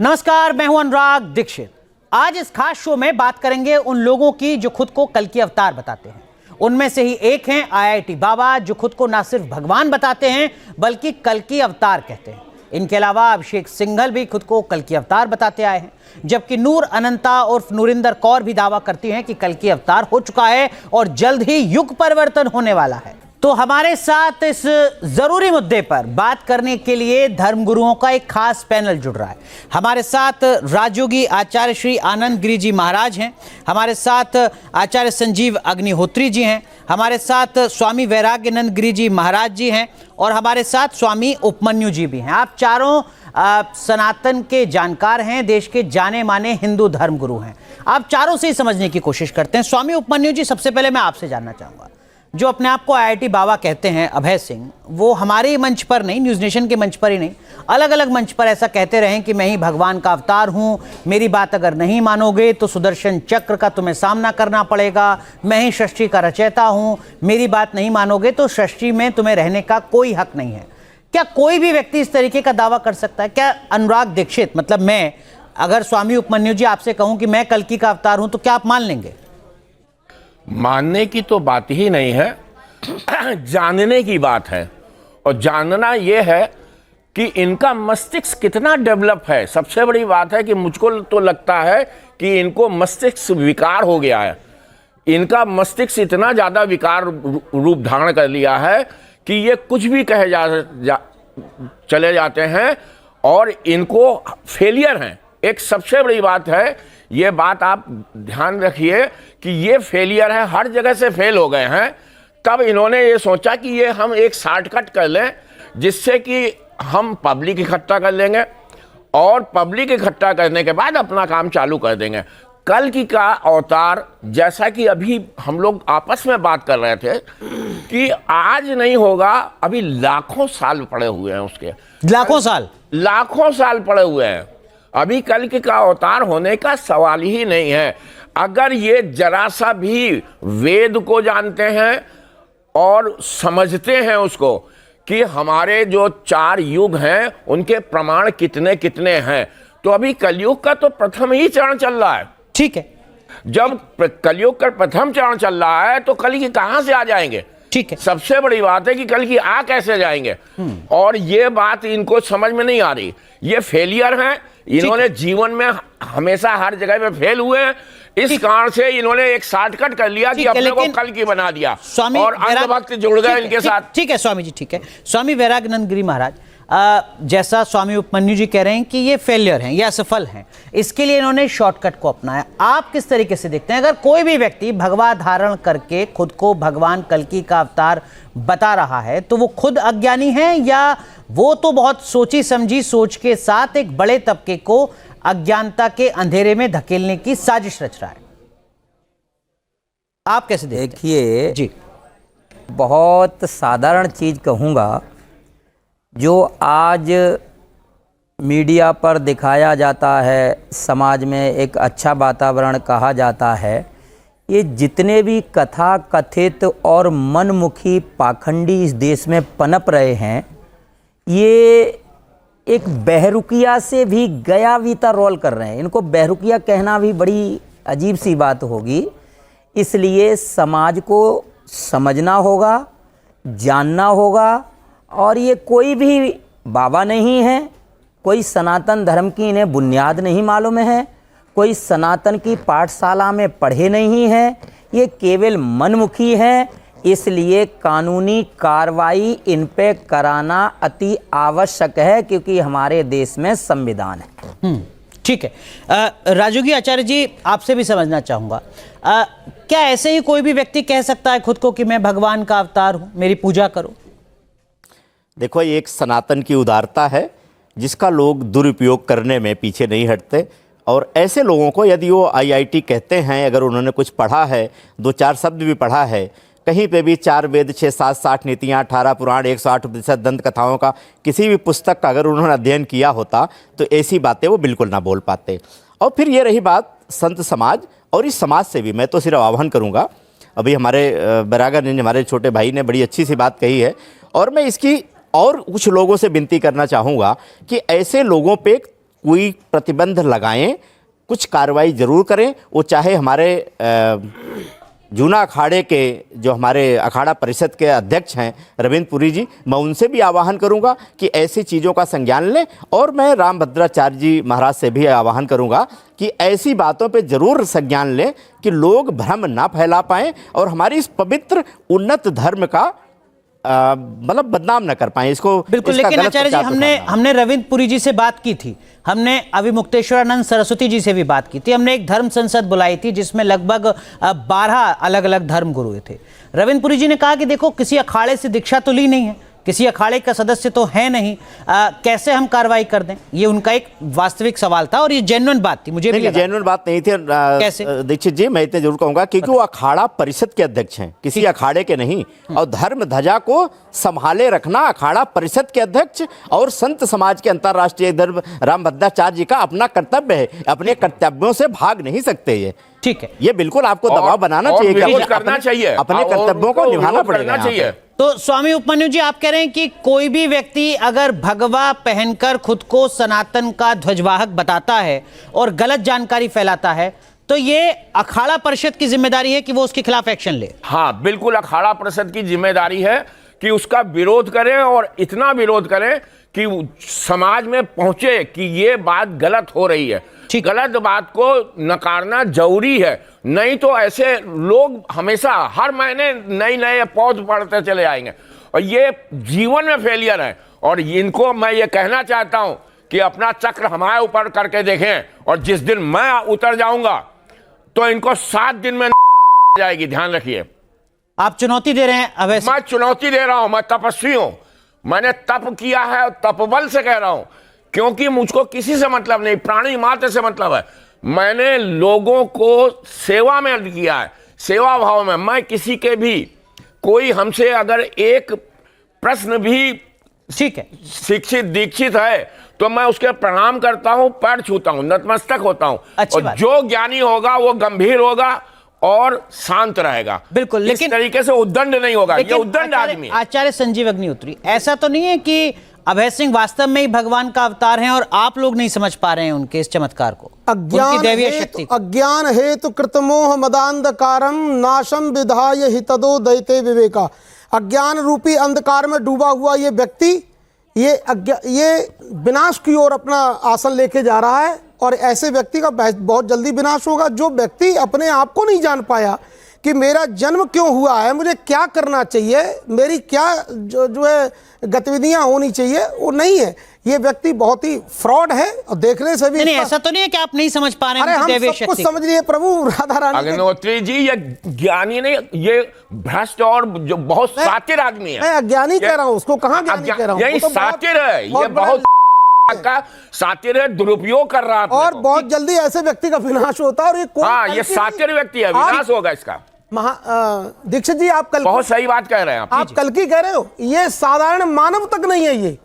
नमस्कार, मैं हूं अनुराग दीक्षित। आज इस खास शो में बात करेंगे उन लोगों की जो खुद को कल्कि अवतार बताते हैं। उनमें से ही एक हैं IIT बाबा, जो खुद को ना सिर्फ भगवान बताते हैं बल्कि कल्कि अवतार कहते हैं। इनके अलावा अभिषेक सिंघल भी खुद को कल्कि अवतार बताते आए हैं, जबकि नूर अनंता उर्फ नूरिंदर कौर भी दावा करती हैं कि कल्कि अवतार हो चुका है और जल्द ही युग परिवर्तन होने वाला है। तो हमारे साथ इस जरूरी मुद्दे पर बात करने के लिए धर्मगुरुओं का एक खास पैनल जुड़ रहा है। हमारे साथ राजयोगी आचार्य श्री आनंद गिरी जी महाराज हैं, हमारे साथ आचार्य संजीव अग्निहोत्री जी हैं, हमारे साथ स्वामी वैराग्यानंद गिरी जी महाराज जी हैं और हमारे साथ स्वामी उपमन्यु जी भी हैं। आप चारों सनातन के जानकार हैं, देश के जाने माने हिंदू धर्मगुरु हैं। आप चारों से ही समझने की कोशिश करते हैं। स्वामी उपमन्यु जी, सबसे पहले मैं आपसे जानना चाहूँगा, जो अपने आप को IIT बाबा कहते हैं अभय सिंह, वो हमारे मंच पर नहीं, न्यूज़ नेशन के मंच पर ही नहीं, अलग अलग मंच पर ऐसा कहते रहे कि मैं ही भगवान का अवतार हूं, मेरी बात अगर नहीं मानोगे तो सुदर्शन चक्र का तुम्हें सामना करना पड़ेगा, मैं ही सृष्टि का रचयिता हूं, मेरी बात नहीं मानोगे तो सृष्टि में तुम्हें रहने का कोई हक नहीं है। क्या कोई भी व्यक्ति इस तरीके का दावा कर सकता है? क्या अनुराग दीक्षित, मतलब मैं अगर स्वामी उपमन्यु जी आपसे कहूँ कि मैं कल्कि का अवतार हूँ, तो क्या आप मान लेंगे? मानने की तो बात ही नहीं है, जानने की बात है। और जानना यह है कि इनका मस्तिष्क कितना डेवलप है। सबसे बड़ी बात है कि मुझको तो लगता है कि इनको मस्तिष्क विकार हो गया है। इनका मस्तिष्क इतना ज़्यादा विकार रूप धारण कर लिया है कि ये कुछ भी कहे चले जाते हैं और इनको फेलियर हैं। एक सबसे बड़ी बात है, ये बात आप ध्यान रखिए कि ये फेलियर है, हर जगह से फेल हो गए हैं। तब इन्होंने ये सोचा कि ये हम एक शॉर्टकट कर लें जिससे कि हम पब्लिक इकट्ठा कर लेंगे और पब्लिक इकट्ठा करने के बाद अपना काम चालू कर देंगे। कल्कि का अवतार, जैसा कि अभी हम लोग आपस में बात कर रहे थे कि आज नहीं होगा, अभी लाखों साल पड़े हुए हैं उसके। लाखों साल पड़े हुए हैं। अभी कल्कि का अवतार होने का सवाल ही नहीं है। अगर ये जरा सा भी वेद को जानते हैं और समझते हैं उसको कि हमारे जो 4 युग हैं उनके प्रमाण कितने कितने हैं, तो अभी कलयुग का तो प्रथम ही चरण चल रहा है। ठीक है, जब कलयुग का प्रथम चरण चल रहा है तो कल्कि कहां से आ जाएंगे? ठीक है, सबसे बड़ी बात है कि कल्कि आ कैसे जाएंगे, और ये बात इनको समझ में नहीं आ रही। ये फेलियर हैं, इन्होंने जीवन में हमेशा हर जगह पे फेल हुए हैं। इस कारण से इन्होंने एक शॉर्टकट कर लिया कि अपने को कल्कि बना दिया और अंधभक्त जुड़ गए इनके साथ। ठीक है स्वामी जी, ठीक है। स्वामी वैराग्यानंद गिरी महाराज, जैसा स्वामी उपमन्यु जी कह रहे हैं कि ये फेलियर हैं, ये असफल हैं, इसके लिए इन्होंने शॉर्टकट को अपनाया। आप किस तरीके से देखते हैं? अगर कोई भी व्यक्ति भगवा धारण करके खुद को भगवान कल्कि का अवतार बता रहा है तो वो खुद अज्ञानी है, या वो तो बहुत सोची समझी सोच के साथ एक बड़े तबके को अज्ञानता के अंधेरे में धकेलने की साजिश रच रहा है? आप कैसे देखिए जी, बहुत साधारण चीज कहूँगा, जो आज मीडिया पर दिखाया जाता है, समाज में एक अच्छा वातावरण कहा जाता है, ये जितने भी कथा कथित और मनमुखी पाखंडी इस देश में पनप रहे हैं, ये एक बहरूकिया से भी गया बीता रोल कर रहे हैं। इनको बहरूकिया कहना भी बड़ी अजीब सी बात होगी। इसलिए समाज को समझना होगा, जानना होगा, और ये कोई भी बाबा नहीं है, कोई सनातन धर्म की इन्हें बुनियाद नहीं मालूम है, कोई सनातन की पाठशाला में पढ़े नहीं हैं, ये केवल मनमुखी हैं। इसलिए कानूनी कार्रवाई इन पे कराना अति आवश्यक है, क्योंकि हमारे देश में संविधान है। ठीक है। राजयोगी आचार्य जी, आपसे भी समझना चाहूँगा, क्या ऐसे ही कोई भी व्यक्ति कह सकता है खुद को कि मैं भगवान का अवतार हूँ, मेरी पूजा करो? देखो, ये एक सनातन की उदारता है जिसका लोग दुरुपयोग करने में पीछे नहीं हटते। और ऐसे लोगों को, यदि वो IIT कहते हैं, अगर उन्होंने कुछ पढ़ा है, 2-4 शब्द भी पढ़ा है, कहीं पे भी 4 वेद, 6, 7, 60 नीतियाँ, 18 पुराण, 108 उपनिषद, दंत कथाओं का किसी भी पुस्तक का अगर उन्होंने अध्ययन किया होता तो ऐसी बातें वो बिल्कुल ना बोल पाते। और फिर ये रही बात संत समाज, और इस समाज से भी मैं तो सिर्फ आह्वान करूँगा। अभी हमारे बरागर ने, हमारे छोटे भाई ने बड़ी अच्छी सी बात कही है, और मैं इसकी और कुछ लोगों से विनती करना चाहूँगा कि ऐसे लोगों पे कोई प्रतिबंध लगाएं, कुछ कार्रवाई जरूर करें। वो चाहे हमारे जूना अखाड़े के जो हमारे अखाड़ा परिषद के अध्यक्ष हैं रविंद्र पुरी जी, मैं उनसे भी आह्वान करूंगा कि ऐसी चीज़ों का संज्ञान लें, और मैं रामभद्राचार्य जी महाराज से भी आह्वान करूंगा कि ऐसी बातों पे जरूर संज्ञान लें कि लोग भ्रम ना फैला पाएं और हमारी इस पवित्र उन्नत धर्म का मतलब बदनाम न कर पाए इसको। बिल्कुल, इसका लेकिन गलत आचार्य जी प्रचार हमने रविंद्र पुरी जी से बात की थी, हमने अभिमुक्तेश्वरानंद सरस्वती जी से भी बात की थी, हमने एक धर्म संसद बुलाई थी जिसमें लगभग 12 अलग अलग धर्म गुरु थे। रविंद्र पुरी जी ने कहा कि देखो, किसी अखाड़े से दीक्षा तो ली नहीं है, किसी अखाड़े का सदस्य तो है नहीं, कैसे हम कार्रवाई कर दें? ये उनका एक वास्तविक सवाल था और ये जेन्युइन बात थी। मुझे भी लगा जेन्युइन बात नहीं थी। कैसे? दीक्षित जी, मैं इतने जरूर कहूंगा क्योंकि वो अखाड़ा परिषद के अध्यक्ष हैं, किसी अखाड़े के नहीं, और धर्म ध्वजा को संभाले रखना अखाड़ा परिषद के अध्यक्ष और संत समाज के अंतर्राष्ट्रीय धर्म रामभद्राचार्य जी का अपना कर्तव्य है। अपने कर्तव्यों से भाग नहीं सकते ये। ठीक है, ये बिल्कुल आपको दबाव बनाना चाहिए कि अपने कर्तव्यों को निभाना पड़ेगा चाहिए। तो स्वामी उपमन्यु जी, आप कह रहे हैं कि कोई भी व्यक्ति अगर भगवा पहनकर खुद को सनातन का ध्वजवाहक बताता है और गलत जानकारी फैलाता है, तो ये अखाड़ा परिषद की जिम्मेदारी है कि वो उसके खिलाफ एक्शन ले। हाँ, बिल्कुल अखाड़ा परिषद की जिम्मेदारी है कि उसका विरोध करें, और इतना विरोध करें कि समाज में पहुंचे कि ये बात गलत हो रही है। गलत बात को नकारना जरूरी है, नहीं तो ऐसे लोग हमेशा हर महीने नए नए पौध पढ़ते चले आएंगे और ये जीवन में फेलियर है। और इनको मैं ये कहना चाहता हूं कि अपना चक्र हमारे ऊपर करके देखें, और जिस दिन मैं उतर जाऊंगा तो इनको 7 दिन में जाएगी, ध्यान रखिए। आप चुनौती दे रहे हैं अवैध? मैं चुनौती दे रहा हूं, मैं तपस्वी हूं, मैंने तप किया है, तपबल से कह रहा हूं, क्योंकि मुझको किसी से मतलब नहीं, प्राणी मात्र से मतलब है। मैंने लोगों को सेवा में किया है, सेवा भाव में। मैं किसी के भी, कोई हमसे अगर एक प्रश्न भी ठीक है शिक्षित दीक्षित है तो मैं उसके प्रणाम करता हूं, पैर छूता हूं, नतमस्तक होता हूं। और जो ज्ञानी होगा वो गंभीर होगा और शांत रहेगा। बिल्कुल, लेकिन इस तरीके से उद्दंड नहीं होगा, ये उद्दंड आदमी। आचार्य संजीव अग्निहोत्री, ऐसा तो नहीं है कि अभय सिंह वास्तव में ही भगवान का अवतार हैं और आप लोग नहीं समझ पा रहे हैं उनके इस चमत्कार को, उनकी दैवीय शक्ति को? अज्ञान हेतु कृतमोह मदांधकारम नाशम विधाय हितदो दैते विवेका। अज्ञान रूपी अंधकार में डूबा हुआ ये व्यक्ति ये विनाश की ओर अपना आसन लेके जा रहा है, और ऐसे व्यक्ति का बहुत जल्दी विनाश होगा। जो व्यक्ति अपने आप को नहीं जान पाया कि मेरा जन्म क्यों हुआ है, मुझे क्या करना चाहिए, मेरी क्या जो है गतिविधियां होनी चाहिए, वो नहीं है। ये व्यक्ति बहुत ही फ्रॉड है, और देखने से भी नहीं, ऐसा तो नहीं है कि आप नहीं समझ पा रहे हैं। अरे हम सब कुछ समझ रही है प्रभु राधा रानी। अग्निहोत्री जी, ये ज्ञानी नहीं, ये भ्रष्ट और जो बहुत सातिर आदमी है। मैं अज्ञानी कह रहा हूँ, उसको कहाँ ज्ञानी कह रहा हूँ? यही सातिर है, ये बहुत का सातिर है, दुरुपयोग कर रहा है और बहुत जल्दी ऐसे व्यक्ति का विनाश होता है। और ये हाँ, ये सातिर व्यक्ति है, विनाश होगा इसका। दीक्षित जी, आप कल बहुत सही बात कह रहे हैं आप कल की कह रहे हो। ये साधारण मानव तक नहीं है, ये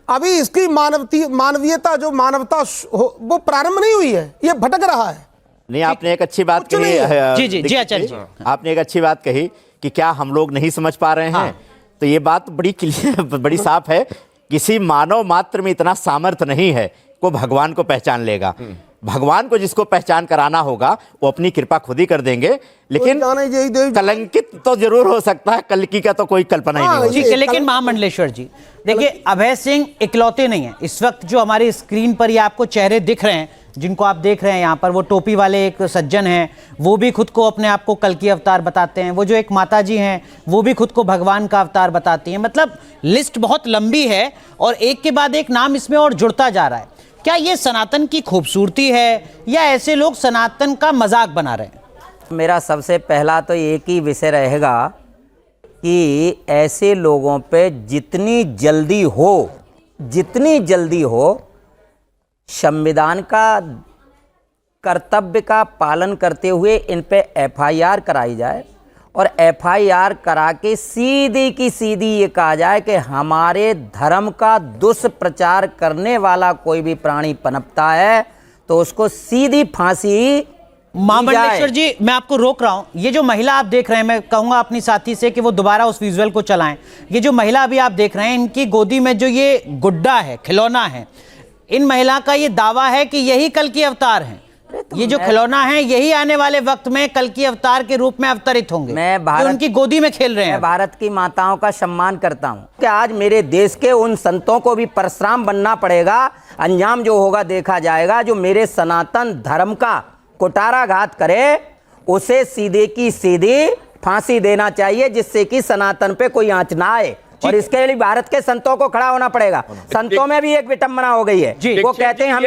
अभी इसकी मानवीयता जो मानवता वो प्रारंभ नहीं हुई है, ये भटक रहा है। नहीं, आपने एक अच्छी बात कही। जी आचार्य जी, आपने एक अच्छी बात कही कि क्या हम लोग नहीं समझ पा रहे हैं। तो ये बात बड़ी क्लियर, बड़ी साफ है। किसी मानव मात्र में इतना सामर्थ्य नहीं है को भगवान को पहचान लेगा। भगवान को जिसको पहचान कराना होगा वो अपनी कृपा खुद ही कर देंगे, लेकिन कलंकित तो जरूर हो सकता है, कल्कि का तो कोई कल्पना ही नहीं हो। ठीक है, लेकिन महामंडलेश्वर जी देखिए, अभय सिंह इकलौते नहीं है। इस वक्त जो हमारी स्क्रीन पर ये आपको चेहरे दिख रहे हैं, जिनको आप देख रहे हैं यहाँ पर, वो टोपी वाले एक सज्जन हैं, वो भी खुद को अपने आप को कल्कि अवतार बताते हैं। वो जो एक माता जी हैं, वो भी खुद को भगवान का अवतार बताती हैं। मतलब लिस्ट बहुत लंबी है और एक के बाद एक नाम इसमें और जुड़ता जा रहा है। क्या ये सनातन की खूबसूरती है या ऐसे लोग सनातन का मजाक बना रहे हैं? मेरा सबसे पहला तो एक ही विषय रहेगा कि ऐसे लोगों पे जितनी जल्दी हो संविधान का कर्तव्य का पालन करते हुए इन पे FIR कराई जाए, और FIR करा के सीधी की सीधी ये कहा जाए कि हमारे धर्म का दुष्प्रचार करने वाला कोई भी प्राणी पनपता है तो उसको सीधी फांसी। महामंडलेश्वर जी, मैं आपको रोक रहा हूं। ये जो महिला आप देख रहे हैं, मैं कहूंगा अपनी साथी से कि वो दोबारा उस विजुअल को चलाएं। ये जो महिला अभी आप देख रहे हैं, इनकी गोदी में जो ये गुड्डा है, खिलौना है, इन महिला का ये दावा है कि यही कल की अवतार हैं। ये जो खिलौना है यही आने वाले वक्त में कल की अवतार के रूप में अवतरित होंगे। ये उनकी गोदी में खेल रहे हैं। मैं भारत की माताओं का सम्मान करता हूं कि आज मेरे देश के उन संतों को भी परशुराम बनना पड़ेगा। अंजाम जो होगा देखा जाएगा। जो मेरे सनातन धर्म का कुटाराघात करे उसे सीधे की सीधी फांसी देना चाहिए, जिससे कि सनातन पे कोई आंच ना आए। और इसके लिए भारत के संतों को खड़ा होना पड़ेगा। संतों में भी एक विटंबना हो गई है। वो कहते हैं हम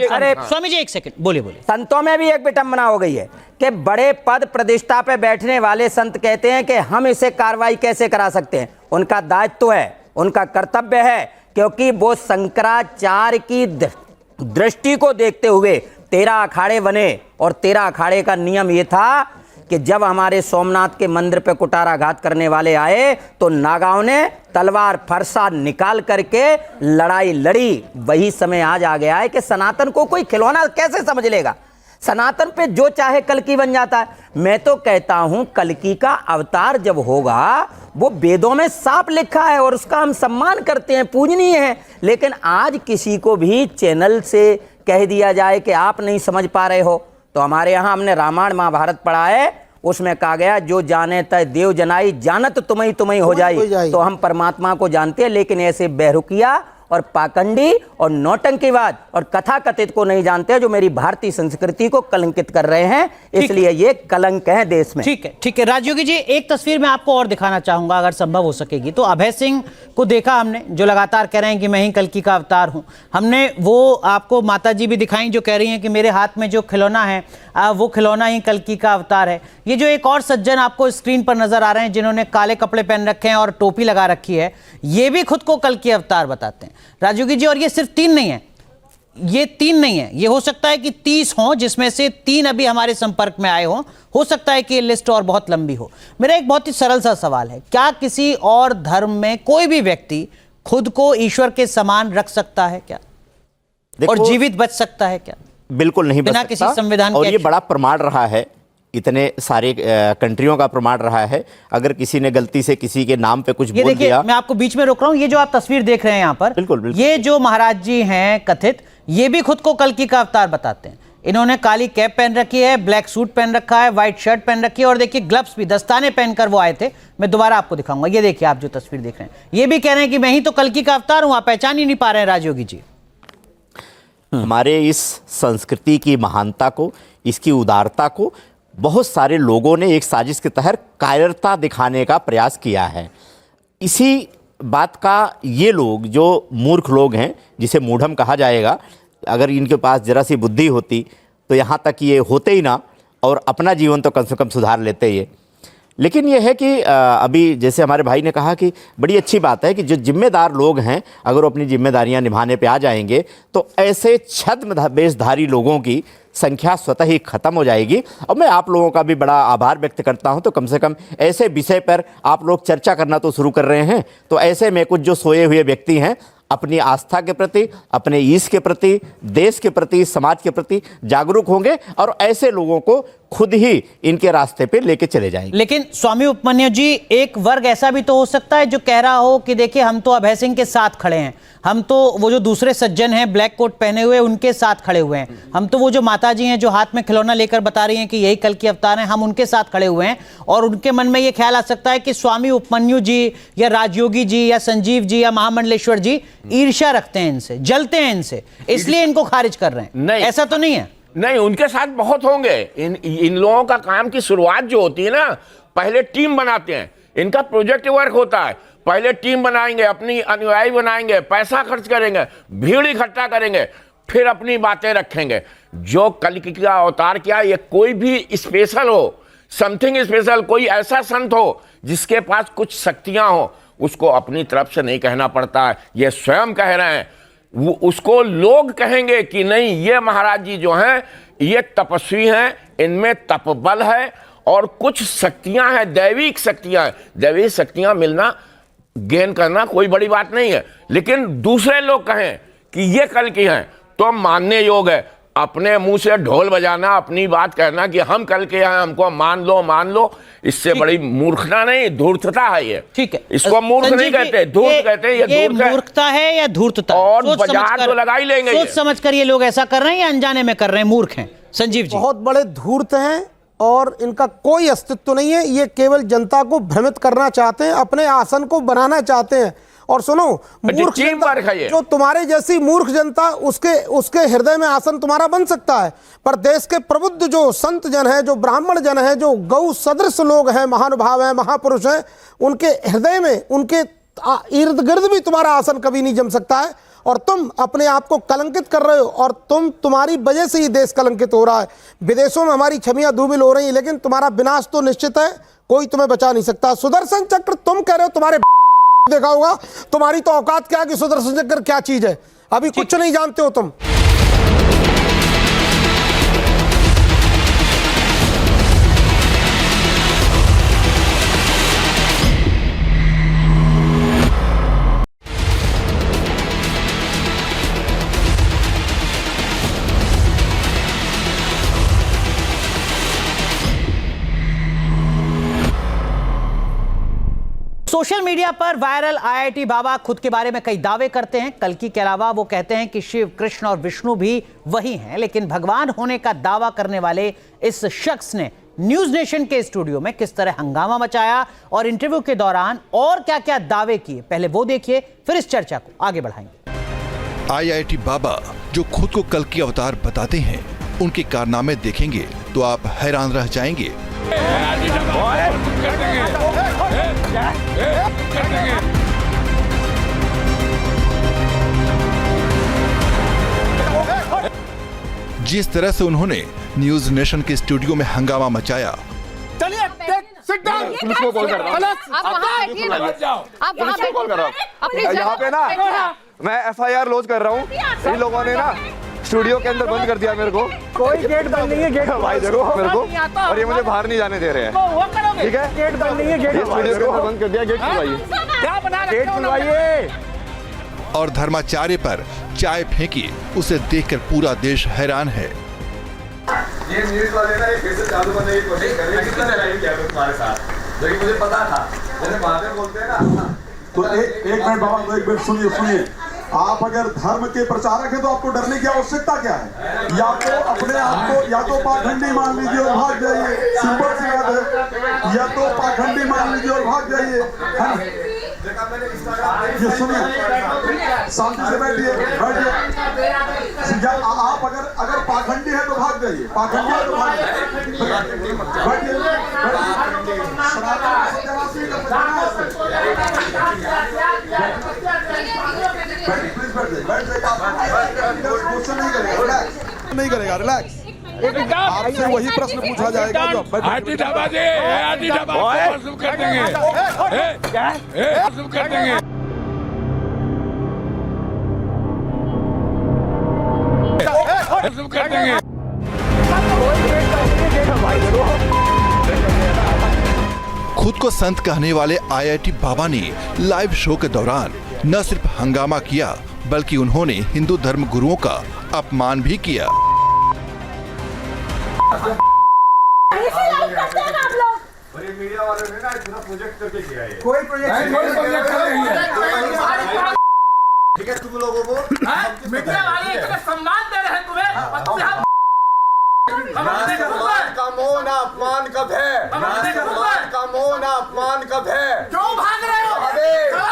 अरे स्वामी जी एक सेकंड, बोलिए बोलिए। संतों में भी एक विटंबना हो गई है कि बड़े पद प्रतिष्ठा पे बैठने वाले संत कहते हैं कि हम इसे कार्रवाई कैसे करा सकते हैं। उनका दायित्व है, उनका कर्तव्य है, क्योंकि वो शंकराचार्य की दृष्टि को देखते हुए 13 अखाड़े बने। और 13 अखाड़े का नियम ये था कि जब हमारे सोमनाथ के मंदिर पे कुटाराघात करने वाले आए तो नागाओं ने तलवार फरसा निकाल करके लड़ाई लड़ी। वही समय आज आ गया है कि सनातन को कोई खिलौना कैसे समझ लेगा। सनातन पे जो चाहे कल्कि बन जाता है। मैं तो कहता हूं कल्कि का अवतार जब होगा वो वेदों में साफ लिखा है और उसका हम सम्मान करते हैं, पूजनीय है। लेकिन आज किसी को भी चैनल से कह दिया जाए कि आप नहीं समझ पा रहे हो। तो हमारे यहाँ हमने रामायण महाभारत पढ़ा है, उसमें कहा गया जो जाने तय देव जनाई, जानत तुम्हें हो जाए। तो हम परमात्मा को जानते हैं, लेकिन ऐसे बहरूकिया और पाखंडी और नौटंकीवाद और कथा कथित को नहीं जानते, जो मेरी भारतीय संस्कृति को कलंकित कर रहे हैं। इसलिए ये कलंक है देश में। ठीक है राजयोगी जी, एक तस्वीर मैं आपको और दिखाना चाहूंगा अगर संभव हो सकेगी तो। अभय सिंह को देखा हमने, जो लगातार कह रहे हैं कि मैं ही कल्कि का अवतार हूं। हमने वो आपको माता जी भी दिखाई जो कह रही हैं कि मेरे हाथ में जो खिलौना है वो खिलौना ही कल्कि का अवतार है। ये जो एक और सज्जन आपको स्क्रीन पर नजर आ रहे हैं जिन्होंने काले कपड़े पहन रखे हैं और टोपी लगा रखी है, ये भी खुद को कल्कि अवतार बताते हैं राजयोगी जी। और ये सिर्फ 3 नहीं है, ये 3 नहीं है, ये हो सकता है कि 30 हों, जिसमें से 3 अभी हमारे संपर्क में आए हों। हो सकता है कि ये लिस्ट और बहुत लंबी हो। मेरा एक बहुत ही सरल सा सवाल है, क्या किसी और धर्म में कोई भी व्यक्ति खुद को ईश्वर के समान रख सकता है क्या, और जीवित बच सकता है क्या? बिल्कुल नहीं बच सकता। किसी संविधान और ये बड़ा प्रमाण रहा है, इतने सारे कंट्रियों का प्रमाण रहा है। अगर किसी ने गलती से किसी के नाम पे कुछ बोल दिया। मैं आपको बीच में रोक रहा हूं, ये जो आप तस्वीर देख रहे हैं यहां पर, बिल्कुल। ये जो महाराज जी हैं कथित, ये भी खुद को कल्कि का अवतार बताते हैं। इन्होंने काली कैप पहन रखी है, ब्लैक सूट पहन रखा है, व्हाइट शर्ट पहन रखी है, और देखिए ग्लव्स भी, दस्ताने पहनकर वो आए थे। मैं दोबारा आपको दिखाऊंगा। ये देखिए आप जो तस्वीर देख रहे हैं, ये भी कह रहे हैं कि मैं ही तो कल्कि का अवतार हूं। आप पहचान ही नहीं पा रहे हैं राजयोगी जी। हमारे इस संस्कृति की महानता को, इसकी उदारता को बहुत सारे लोगों ने एक साजिश के तहत कायरता दिखाने का प्रयास किया है। इसी बात का ये लोग, जो मूर्ख लोग हैं, जिसे मूढ़म कहा जाएगा, अगर इनके पास जरा सी बुद्धि होती तो यहाँ तक ये होते ही ना, और अपना जीवन तो कम से कम सुधार लेते ये। लेकिन ये है कि अभी जैसे हमारे भाई ने कहा कि बड़ी अच्छी बात है कि जो जिम्मेदार लोग हैं, अगर वो अपनी जिम्मेदारियां निभाने पे आ जाएंगे तो ऐसे छद्म वेशधारी लोगों की संख्या स्वतः ही खत्म हो जाएगी। और मैं आप लोगों का भी बड़ा आभार व्यक्त करता हूं। तो कम से कम ऐसे विषय पर आप लोग चर्चा करना तो शुरू कर रहे हैं। तो ऐसे में कुछ जो सोए हुए व्यक्ति हैं, अपनी आस्था के प्रति, अपने ईश के प्रति, देश के प्रति, समाज के प्रति जागरूक होंगे, और ऐसे लोगों को खुद ही इनके रास्ते पे लेके चले जाएंगे। लेकिन स्वामी उपमन्यु जी, एक वर्ग ऐसा भी तो हो सकता है जो कह रहा हो कि देखिए हम तो अभय सिंह के साथ खड़े हैं, हम तो वो जो दूसरे सज्जन हैं ब्लैक कोट पहने हुए उनके साथ खड़े हुए हैं, हम तो वो जो माता जी हैं जो हाथ में खिलौना लेकर बता रही हैं कि यही कल की अवतार हैं, हम उनके साथ खड़े हुए हैं। और उनके मन में ये ख्याल आ सकता है कि स्वामी उपमन्यु जी या राजयोगी जी या संजीव जी या महामंडलेश्वर जी ईर्ष्या रखते हैं इनसे, जलते हैं इनसे, इसलिए इनको खारिज कर रहे हैं। नहीं, ऐसा तो नहीं है। नहीं, उनके साथ बहुत होंगे। इन लोगों का काम की शुरुआत जो होती है ना, पहले टीम बनाते हैं। इनका प्रोजेक्ट वर्क होता है। पहले टीम बनाएंगे, अपनी अनुयायी बनाएंगे, पैसा खर्च करेंगे, भीड़ इकट्ठा करेंगे, फिर अपनी बातें रखेंगे। जो कल्कि का अवतार क्या, ये कोई भी स्पेशल हो, समथिंग स्पेशल, कोई ऐसा संत हो जिसके पास कुछ शक्तियां हो, उसको अपनी तरफ से नहीं कहना पड़ता है, ये स्वयं कह रहे हैं। वो उसको लोग कहेंगे कि नहीं, ये महाराज जी जो हैं ये तपस्वी हैं, इनमें तपबल है और कुछ शक्तियां हैं, दैविक शक्तियां हैं। दैविक शक्तियां मिलना, गेन करना कोई बड़ी बात नहीं है। लेकिन दूसरे लोग कहें कि ये कल्कि हैं तो मानने योग्य है। अपने मुंह से ढोल बजाना, अपनी बात कहना कि हम कल के हैं, हमको मान लो, इससे बड़ी मूर्खता नहीं, धूर्तता है ये। ठीक है, इसको मूर्ख नहीं कहते, धूर्त कहते हैं। ये मूर्खता है या धूर्तता? और बाजार तो लगा ही लेंगे। सोच समझकर ये लोग ऐसा कर रहे हैं या अनजाने में कर रहे हैं, मूर्ख हैं? संजीव जी, बहुत बड़े धूर्त हैं और इनका कोई अस्तित्व नहीं है। ये केवल जनता को भ्रमित करना चाहते हैं, अपने आसन को बनाना चाहते हैं। और सुनो, मूर्ख जनता, जो तुम्हारे जैसी मूर्ख जनता, उसके हृदय में आसन तुम्हारा बन सकता है, पर देश के प्रबुद्ध जो संत जन हैं, जो ब्राह्मण जन हैं, जो गौ सदृश लोग हैं, महानुभाव हैं, महापुरुष हैं, उनके हृदय में, उनके इर्द गिर्द भी तुम्हारा आसन कभी नहीं जम सकता है। और तुम अपने आप को कलंकित कर रहे हो, और तुम्हारी वजह से ही देश कलंकित हो रहा है। विदेशों में हमारी छवियां धूमिल हो रही हैं, लेकिन तुम्हारा विनाश तो निश्चित है, कोई तुम्हें बचा नहीं सकता। सुदर्शन चक्र तुम कह रहे हो, तुम्हारे देखा होगा, तुम्हारी तो औकात क्या कि सुदर्शन चक्र क्या चीज है, अभी कुछ नहीं जानते हो तुम। सोशल मीडिया पर वायरल आईआईटी बाबा खुद के बारे में कई दावे करते हैं। कल्कि के अलावा वो कहते हैं कि शिव, कृष्ण और विष्णु भी वही हैं, लेकिन भगवान होने का दावा करने वाले इस शख्स ने न्यूज नेशन के स्टूडियो में किस तरह हंगामा मचाया और इंटरव्यू के दौरान और क्या-क्या दावे किए, पहले वो देखिए, फिर इस चर्चा को आगे बढ़ाएंगे। आईआईटी बाबा जो खुद को कल्कि अवतार बताते हैं, उनके कारनामे देखेंगे तो आप हैरान रह जाएंगे। जिस तरह से उन्होंने न्यूज नेशन के स्टूडियो में हंगामा मचाया, चलिए पुलिस को कॉल कर रहा हूँ। आप वहाँ कॉल कर रहा हूँ। यहाँ पे ना मैं एफआईआर लॉन्च कर रहा हूँ। इन लोगों ने ना स्टूडियो के अंदर बंद कर दिया मेरे को। कोई गेट बंद नहीं है, गेट भाई देखो मेरे को, और ये मुझे बाहर नहीं जाने दे रहे हैं। ठीक है, गेट बंद नहीं है, गेट स्टूडियो के अंदर बंद कर दिया। गेट खुलवाइए, गेट खुलवाइए। और धर्माचार्य पर चाय फेंकी, उसे देखकर पूरा देश हैरान है। ये न्यूज़ वाले ना फिर से चालू करने की कोशिश कर रहे हैं। कितना लाइव किया तुम्हारे साथ, जो कि मुझे पता था। जैसे महादेव बोलते हैं ना, तो एक मिनट बाबा, तो एक मिनट सुनिए। आप अगर धर्म के प्रचारक हैं तो आपको डरने की आवश्यकता क्या है? या तो अपने आप को या तो पाखंडी मान लीजिए और भाग जाइए, सिंपल सी बात है। या तो पाखंडी मान लीजिए और भाग जाइए, है ना? ये सुनिए, शांति से बैठिए। आप अगर पाखंडी है तो भाग जाइए, पाखंडी है तो भाग जाइए। नहीं करेगा, रिलैक्स। आपसे वही प्रश्न पूछा जाएगा जो कर देंगे। खुद को संत कहने वाले आईआईटी बाबा ने लाइव शो के दौरान न सिर्फ हंगामा किया, बल्कि उन्होंने हिंदू धर्म गुरुओं का अपमान भी किया। मीडिया वालों ने ना इतना प्रोजेक्ट करके किया है। कोई प्रोजेक्ट ठीक है, तुम लोगों को मीडिया वाले इतना सम्मान दे रहे हैं तुम्हें। सम्मान का मोह ना अपमान कब है? सम्मान का मोह ना अपमान कब है? क्यों भाग रहे हो? क्यों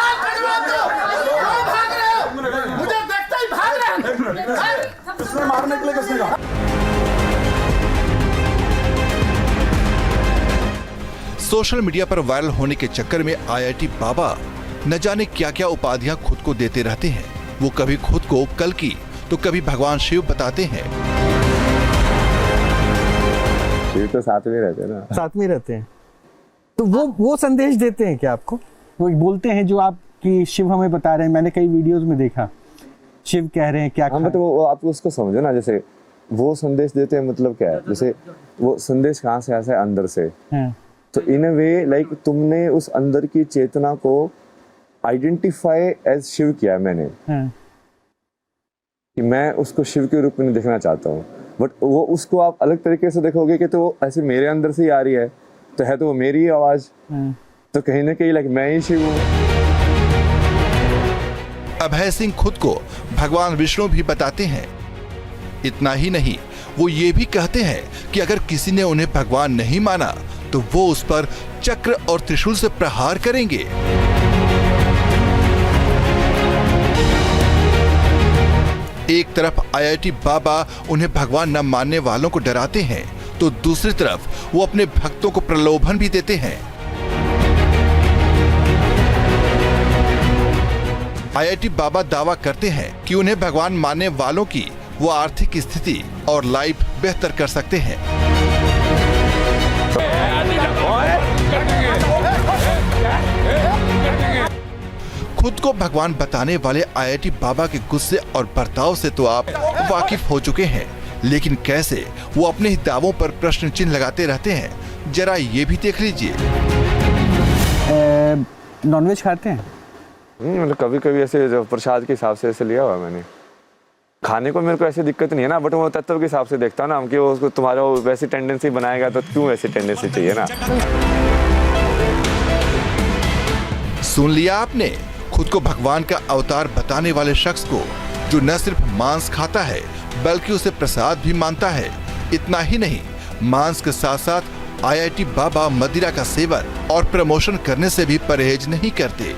भाग रहे हो? मुझे देखते ही भाग रहे हैं। इसमें मारने के लिए किसने कहा? सोशल मीडिया पर वायरल होने के चक्कर में आईआईटी बाबा न जाने क्या क्या उपाधियां खुद को देते रहते हैं। वो कभी खुद को कल्कि तो कभी भगवान शिव बताते हैं। शिव तो साथ में रहते हैं ना। साथ में रहते हैं तो वो संदेश देते हैं क्या आपको? वो बोलते हैं जो आप कि शिव हमें बता रहे हैं। मैंने कई वीडियोस में देखा, शिव कह रहे हैं क्या। हाँ, तो वो आप उसको समझो ना, जैसे वो संदेश देते हैं मतलब क्या है? जैसे वो संदेश कहाँ से आता है? अंदर से। तो इन अ वे लाइक तुमने उस अंदर की चेतना को आइडेंटिफाई एज शिव किया। मैंने कि मैं उसको शिव के रूप में नहीं देखना चाहता हूँ, बट वो उसको आप अलग तरीके से देखोगे कि तो वो ऐसे मेरे अंदर से ही आ रही है, तो वो मेरी ही आवाज़, तो कहीं ना कहीं लाइक मैं ही शिव हूँ। अभय सिंह खुद को भगवान विष्णु भी बताते हैं। इतना ही नहीं, वो ये भी कहते हैं कि अगर किसी ने उन्हें भगवान नहीं माना तो वो उस पर चक्र और त्रिशूल से प्रहार करेंगे। एक तरफ आईआईटी बाबा उन्हें भगवान न मानने वालों को डराते हैं, तो दूसरी तरफ वो अपने भक्तों को प्रलोभन भी देते हैं। आईआईटी बाबा दावा करते हैं कि उन्हें भगवान मानने वालों की वो आर्थिक स्थिति और लाइफ बेहतर कर सकते हैं। खुद को भगवान बताने वाले आईआईटी बाबा के गुस्से और बर्ताव से तो आप वाकिफ हो चुके हैं, लेकिन कैसे वो अपने ही दावों पर प्रश्न चिन्ह लगाते रहते हैं, जरा ये भी देख लीजिए। नॉनवेज खाते हैं? मतलब कभी कभी ऐसे जो प्रसाद के हिसाब से ऐसे लिया हुआ मैंने। खाने को मेरे को ऐसी दिक्कत नहीं है ना, बट वो तत्व के हिसाब से देखता हूँ ना कि वो उसको तुम्हारा वैसी टेंडेंसी बनाएगा तो क्यों वैसी टेंडेंसी चाहिए ना। सुन लिया आपने, खुद को भगवान का अवतार बताने वाले शख्स को, जो न सिर्फ मांस खाता है बल्कि उसे प्रसाद भी मानता है। इतना ही नहीं, मांस के साथ साथ आईआईटी बाबा मदिरा का सेवन और प्रमोशन करने से भी परहेज नहीं करते।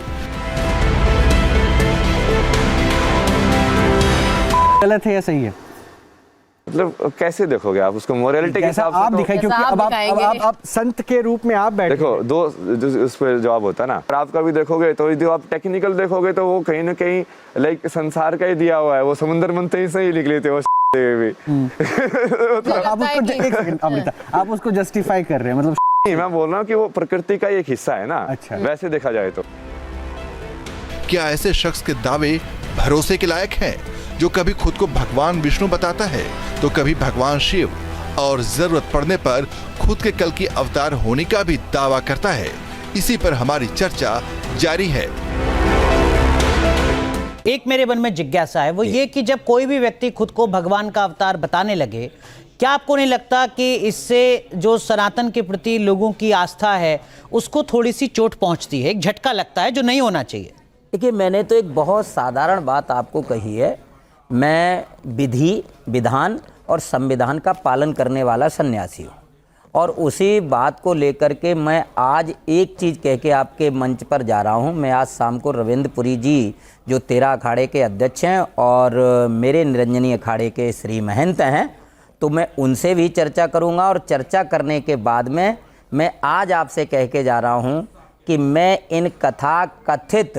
गलत है या सही है? मतलब कैसे देखोगे आप उसको मोरालिटी के हिसाब से? आप दिखाएं, क्योंकि अब आप संत के रूप में आप बैठे। देखो दो उस पर जवाब होता है ना। आपका भी देखोगे तो जो आप टेक्निकल देखोगे तो वो कहीं ना कहीं लाइक संसार का ही दिया हुआ है, वो समुद्र मंथन ही से ही लिख लेते हो भी। आप उसको जस्टिफाई कर रहे हैं, मतलब नहीं, मैं बोल रहा हूँ कि वो प्रकृति का एक हिस्सा है ना। अच्छा। वैसे देखा जाए तो क्या ऐसे शख्स के दावे भरोसे के लायक हैं, जो कभी खुद को भगवान विष्णु बताता है तो कभी भगवान शिव, और जरूरत पड़ने पर खुद के कल की अवतार होने का भी दावा करता है? इसी पर हमारी चर्चा जारी है। एक मेरे मन में जिज्ञासा है, वो ये कि जब कोई भी व्यक्ति खुद को भगवान का अवतार बताने लगे, क्या आपको नहीं लगता कि इससे जो सनातन के प्रति लोगों की आस्था है उसको थोड़ी सी चोट पहुंचती है, एक झटका लगता है जो नहीं होना चाहिए? देखिए, मैंने तो एक बहुत साधारण बात आपको कही है। मैं विधि, विधान और संविधान का पालन करने वाला सन्यासी हूँ, और उसी बात को लेकर के मैं आज एक चीज़ कह के आपके मंच पर जा रहा हूँ। मैं आज शाम को रविंद्रपुरी जी, जो 13 अखाड़े के अध्यक्ष हैं और मेरे निरंजनी अखाड़े के श्री महंत हैं, तो मैं उनसे भी चर्चा करूँगा, और चर्चा करने के बाद में मैं आज आपसे कह के जा रहा हूँ कि मैं इन कथा कथित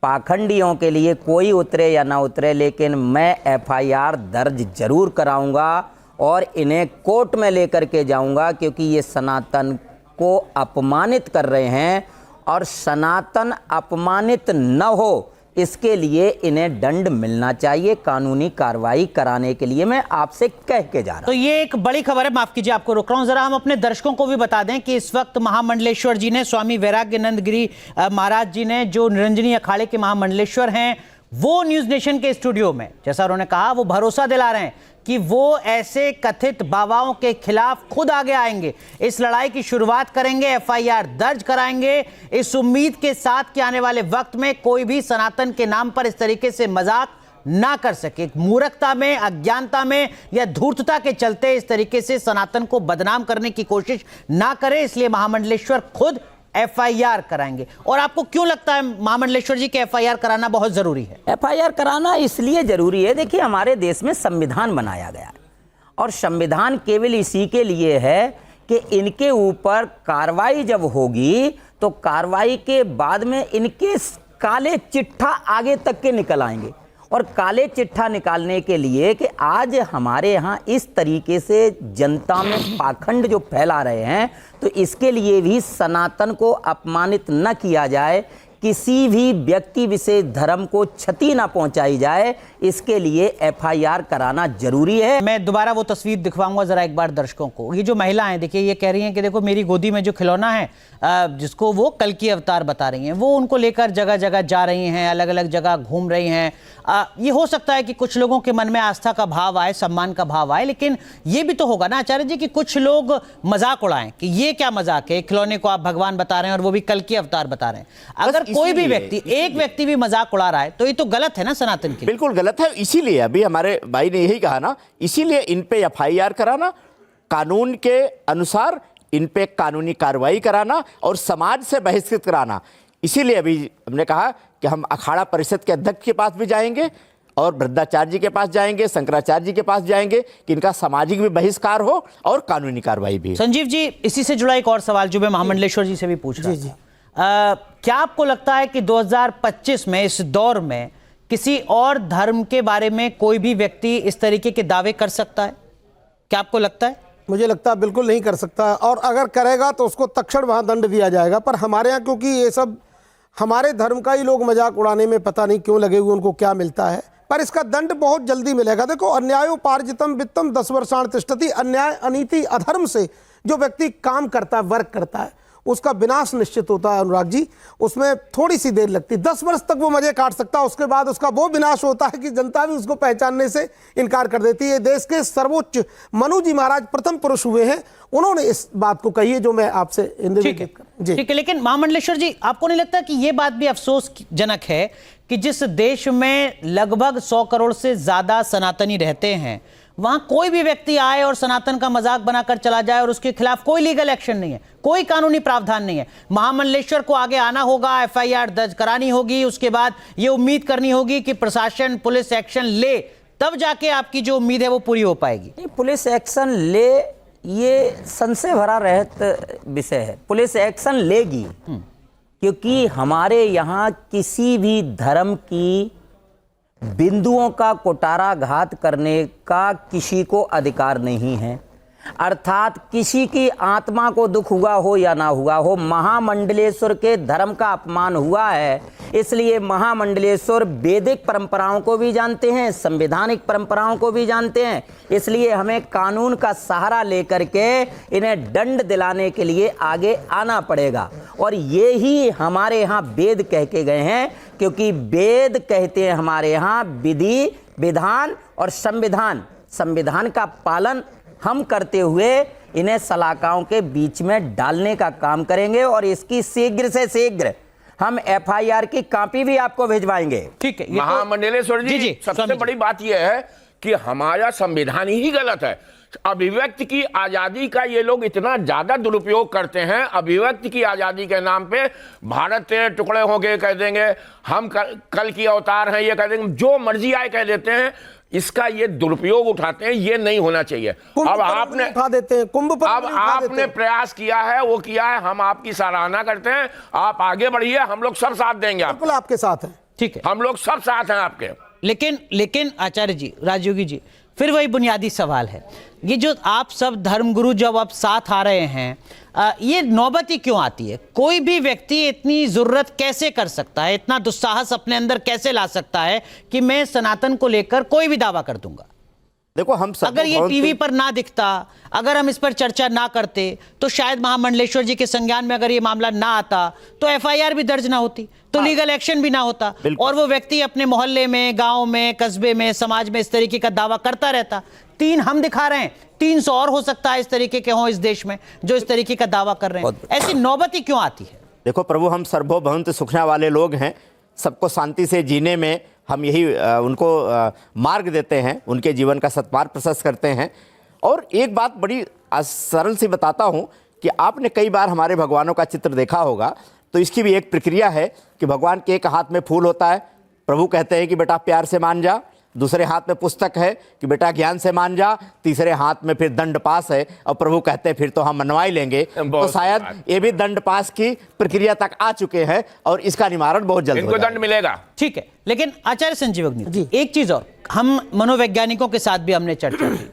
पाखंडियों के लिए कोई उतरे या ना उतरे, लेकिन मैं एफआईआर दर्ज जरूर कराऊंगा और इन्हें कोर्ट में लेकर के जाऊंगा, क्योंकि ये सनातन को अपमानित कर रहे हैं, और सनातन अपमानित न हो इसके लिए इन्हें दंड मिलना चाहिए। कानूनी कार्रवाई कराने के लिए मैं आपसे कह के जा रहा हूं। तो ये एक बड़ी खबर है, माफ कीजिए आपको रोक रहा हूं। जरा हम अपने दर्शकों को भी बता दें कि इस वक्त महामंडलेश्वर जी ने, स्वामी वैराग्यानंद गिरी महाराज जी ने, जो निरंजनी अखाड़े के महामंडलेश्वर हैं, वो न्यूज नेशन के स्टूडियो में, जैसा उन्होंने कहा, वो भरोसा दिला रहे हैं कि वो ऐसे कथित बाबाओं के खिलाफ खुद आगे आएंगे, इस लड़ाई की शुरुआत करेंगे, एफआईआर दर्ज कराएंगे, इस उम्मीद के साथ कि आने वाले वक्त में कोई भी सनातन के नाम पर इस तरीके से मजाक ना कर सके, मूर्खता में, अज्ञानता में या धूर्तता के चलते इस तरीके से सनातन को बदनाम करने की कोशिश ना करे। इसलिए महामंडलेश्वर खुद एफआईआर कराएंगे। और आपको क्यों लगता है महामंडलेश्वर जी के एफआईआर कराना बहुत जरूरी है? एफआईआर कराना इसलिए जरूरी है, देखिए हमारे देश में संविधान बनाया गया है, और संविधान केवल इसी के लिए है कि इनके ऊपर कार्रवाई जब होगी तो कार्रवाई के बाद में इनके काले चिट्ठा आगे तक के निकल आएंगे। और काले चिट्ठा निकालने के लिए कि आज हमारे यहाँ इस तरीके से जनता में पाखंड जो फैला रहे हैं, तो इसके लिए भी सनातन को अपमानित न किया जाए, किसी भी व्यक्ति विशेष धर्म को क्षति न पहुंचाई जाए, इसके लिए एफआईआर कराना जरूरी है। मैं दोबारा वो तस्वीर दिखवाऊंगा जरा एक बार दर्शकों को। ये जो महिला है देखिए, ये कह रही हैं कि देखो मेरी गोदी में जो खिलौना है जिसको वो कल की अवतार बता रही हैं, वो उनको लेकर जगह जगह जा रही हैं, अलग अलग जगह घूम रही हैं। ये हो सकता है कि कुछ लोगों के मन में आस्था का भाव आए, सम्मान का भाव आए, लेकिन ये भी तो होगा ना आचार्य जी कि कुछ लोग मजाक उड़ाएं कि ये क्या मजाक है, खिलौने को आप भगवान बता रहे हैं और वो भी कल की अवतार बता रहे हैं। अगर कोई भी व्यक्ति, एक व्यक्ति भी मजाक उड़ा रहा है तो ये तो गलत है ना सनातन के। बिल्कुल गलत है। इसीलिए अभी हमारे भाई ने यही कहा ना, इसीलिए इन पे एफआईआर कराना, कानून के अनुसार इन पे कानूनी कार्रवाई कराना और समाज से बहिष्कृत कराना। इसीलिए अभी हमने कहा कि हम अखाड़ा परिषद के अध्यक्ष के पास भी जाएंगे और वृद्धाचार्य जी के पास जाएंगे, शंकराचार्य जी के पास जाएंगे कि इनका सामाजिक भी बहिष्कार हो और कानूनी कार्रवाई भी। संजीव जी, इसी से जुड़ा एक और सवाल जो मैं महामंडलेश्वर जी से भी पूछ रहा था, क्या आपको लगता है कि 2025 में इस दौर में किसी और धर्म के बारे में कोई भी व्यक्ति इस तरीके के दावे कर सकता है? क्या आपको लगता है? मुझे लगता है बिल्कुल नहीं कर सकता, और अगर करेगा तो उसको तत्क्षण वहाँ दंड दिया जाएगा। पर हमारे यहाँ क्योंकि ये सब हमारे धर्म का ही लोग मजाक उड़ाने में पता नहीं क्यों लगे हुए, उनको क्या मिलता है, पर इसका दंड बहुत जल्दी मिलेगा। देखो, अन्यायोपार्जितम वित्तम 10 वर्षाण तिष्ठति। अन्याय, अनीति, अधर्म से जो व्यक्ति काम करता है, वर्क करता है, उसका विनाश निश्चित होता है अनुराग जी। उसमें थोड़ी सी देर लगती, 10 वर्ष तक वो मजे काट सकता है, उसके बाद उसका वो विनाश होता है कि जनता भी उसको पहचानने से इनकार कर देती है। देश के सर्वोच्च मनु जी महाराज प्रथम पुरुष हुए हैं, उन्होंने इस बात को कही है जो मैं आपसे ठीक है। लेकिन महामंडलेश्वर जी, आपको नहीं लगता कि ये बात भी अफसोसजनक है कि जिस देश में लगभग 100 करोड़ से ज्यादा सनातनी रहते हैं, वहां कोई भी व्यक्ति आए और सनातन का मजाक बनाकर चला जाए और उसके खिलाफ कोई लीगल एक्शन नहीं है, कोई कानूनी प्रावधान नहीं है। महामंडलेश्वर को आगे आना होगा, एफआईआर दर्ज करानी होगी, उसके बाद ये उम्मीद करनी होगी कि प्रशासन पुलिस एक्शन ले, तब जाके आपकी जो उम्मीद है वो पूरी हो पाएगी। नहीं, पुलिस एक्शन ले, ये संशय भरा रहत विषय है। पुलिस एक्शन लेगी क्योंकि हमारे यहाँ किसी भी धर्म की बिंदुओं का कुटाराघात करने का किसी को अधिकार नहीं है। अर्थात किसी की आत्मा को दुख हुआ हो या ना हुआ हो, महामंडलेश्वर के धर्म का अपमान हुआ है, इसलिए महामंडलेश्वर वैदिक परंपराओं को भी जानते हैं, संवैधानिक परंपराओं को भी जानते हैं, इसलिए हमें कानून का सहारा लेकर के इन्हें दंड दिलाने के लिए आगे आना पड़ेगा। और ये ही हमारे यहाँ वेद कह के गए हैं, क्योंकि वेद कहते हैं हमारे यहाँ विधि, विधान और संविधान। संविधान का पालन हम करते हुए इन्हें सलाखाओं के बीच में डालने का काम करेंगे और इसकी शीघ्र से शीघ्र हम एफआईआर की कॉपी भी आपको भिजवाएंगे। ठीक है। महामंडलेश्वर जी, सबसे बड़ी बात यह है कि हमारा संविधान ही गलत है। अभिव्यक्ति की आजादी का ये लोग इतना ज्यादा दुरुपयोग करते हैं। अभिव्यक्ति की आजादी के नाम पे भारत तेरे टुकड़े हो गए कह देंगे, हम कल की अवतार हैं ये कह देंगे, जो मर्जी आए कह देते हैं। इसका ये दुरुपयोग उठाते हैं, ये नहीं होना चाहिए। अब आपने उठा देते हैं, कुंभ पर अब आपने प्रयास किया है, वो किया है, हम आपकी सराहना करते हैं। आप आगे बढ़िए, हम लोग सब साथ देंगे। बिल्कुल आपके साथ हैं। ठीक है, हम लोग सब साथ हैं आपके। लेकिन आचार्य जी, राजयोगी जी, फिर वही बुनियादी सवाल है, ये जो आप सब धर्मगुरु जब आप साथ आ रहे हैं, ये नौबत ही क्यों आती है? कोई भी व्यक्ति इतनी जरूरत कैसे कर सकता है, इतना दुस्साहस अपने अंदर कैसे ला सकता है कि मैं सनातन को लेकर कोई भी दावा कर दूंगा? देखो, हम सब अगर ये टीवी पर ना दिखता, अगर हम इस पर चर्चा ना करते, तो शायद महामंडलेश्वर जी के संज्ञान में अगर ये मामला ना आता तो एफआईआर भी दर्ज ना होती, तो लीगल एक्शन भी ना होता, और वो व्यक्ति अपने मोहल्ले में, गांव में, कस्बे में, समाज में इस तरीके का दावा करता रहता। 3 हम दिखा रहे हैं, 300 और हो सकता है इस तरीके के हों इस देश में जो इस तरीके का दावा कर रहे हैं। ऐसी नौबत ही क्यों आती है? देखो प्रभु, हम सर्वभवन्तु सुखना वाले लोग हैं। सबको शांति से जीने में हम यही उनको मार्ग देते हैं, उनके जीवन का सत्मार्ग प्रशस्त करते हैं। और एक बात बड़ी सरल सी बताता हूँ कि आपने कई बार हमारे भगवानों का चित्र देखा होगा, तो इसकी भी एक प्रक्रिया है कि भगवान के एक हाथ में फूल होता है, प्रभु कहते हैं कि बेटा प्यार से मान जा, दूसरे हाथ में पुस्तक है कि बेटा ज्ञान से मान जा, तीसरे हाथ में फिर दंड पास है और प्रभु कहते हैं फिर तो हम मनवा ही लेंगे। तो शायद ये भी दंड पास की प्रक्रिया तक आ चुके हैं और इसका निवारण बहुत जल्द इनको दंड मिलेगा। ठीक है, लेकिन आचार्य संजीव अग्नि जी, एक चीज और, हम मनोवैज्ञानिकों के साथ भी हमने चर्चा की।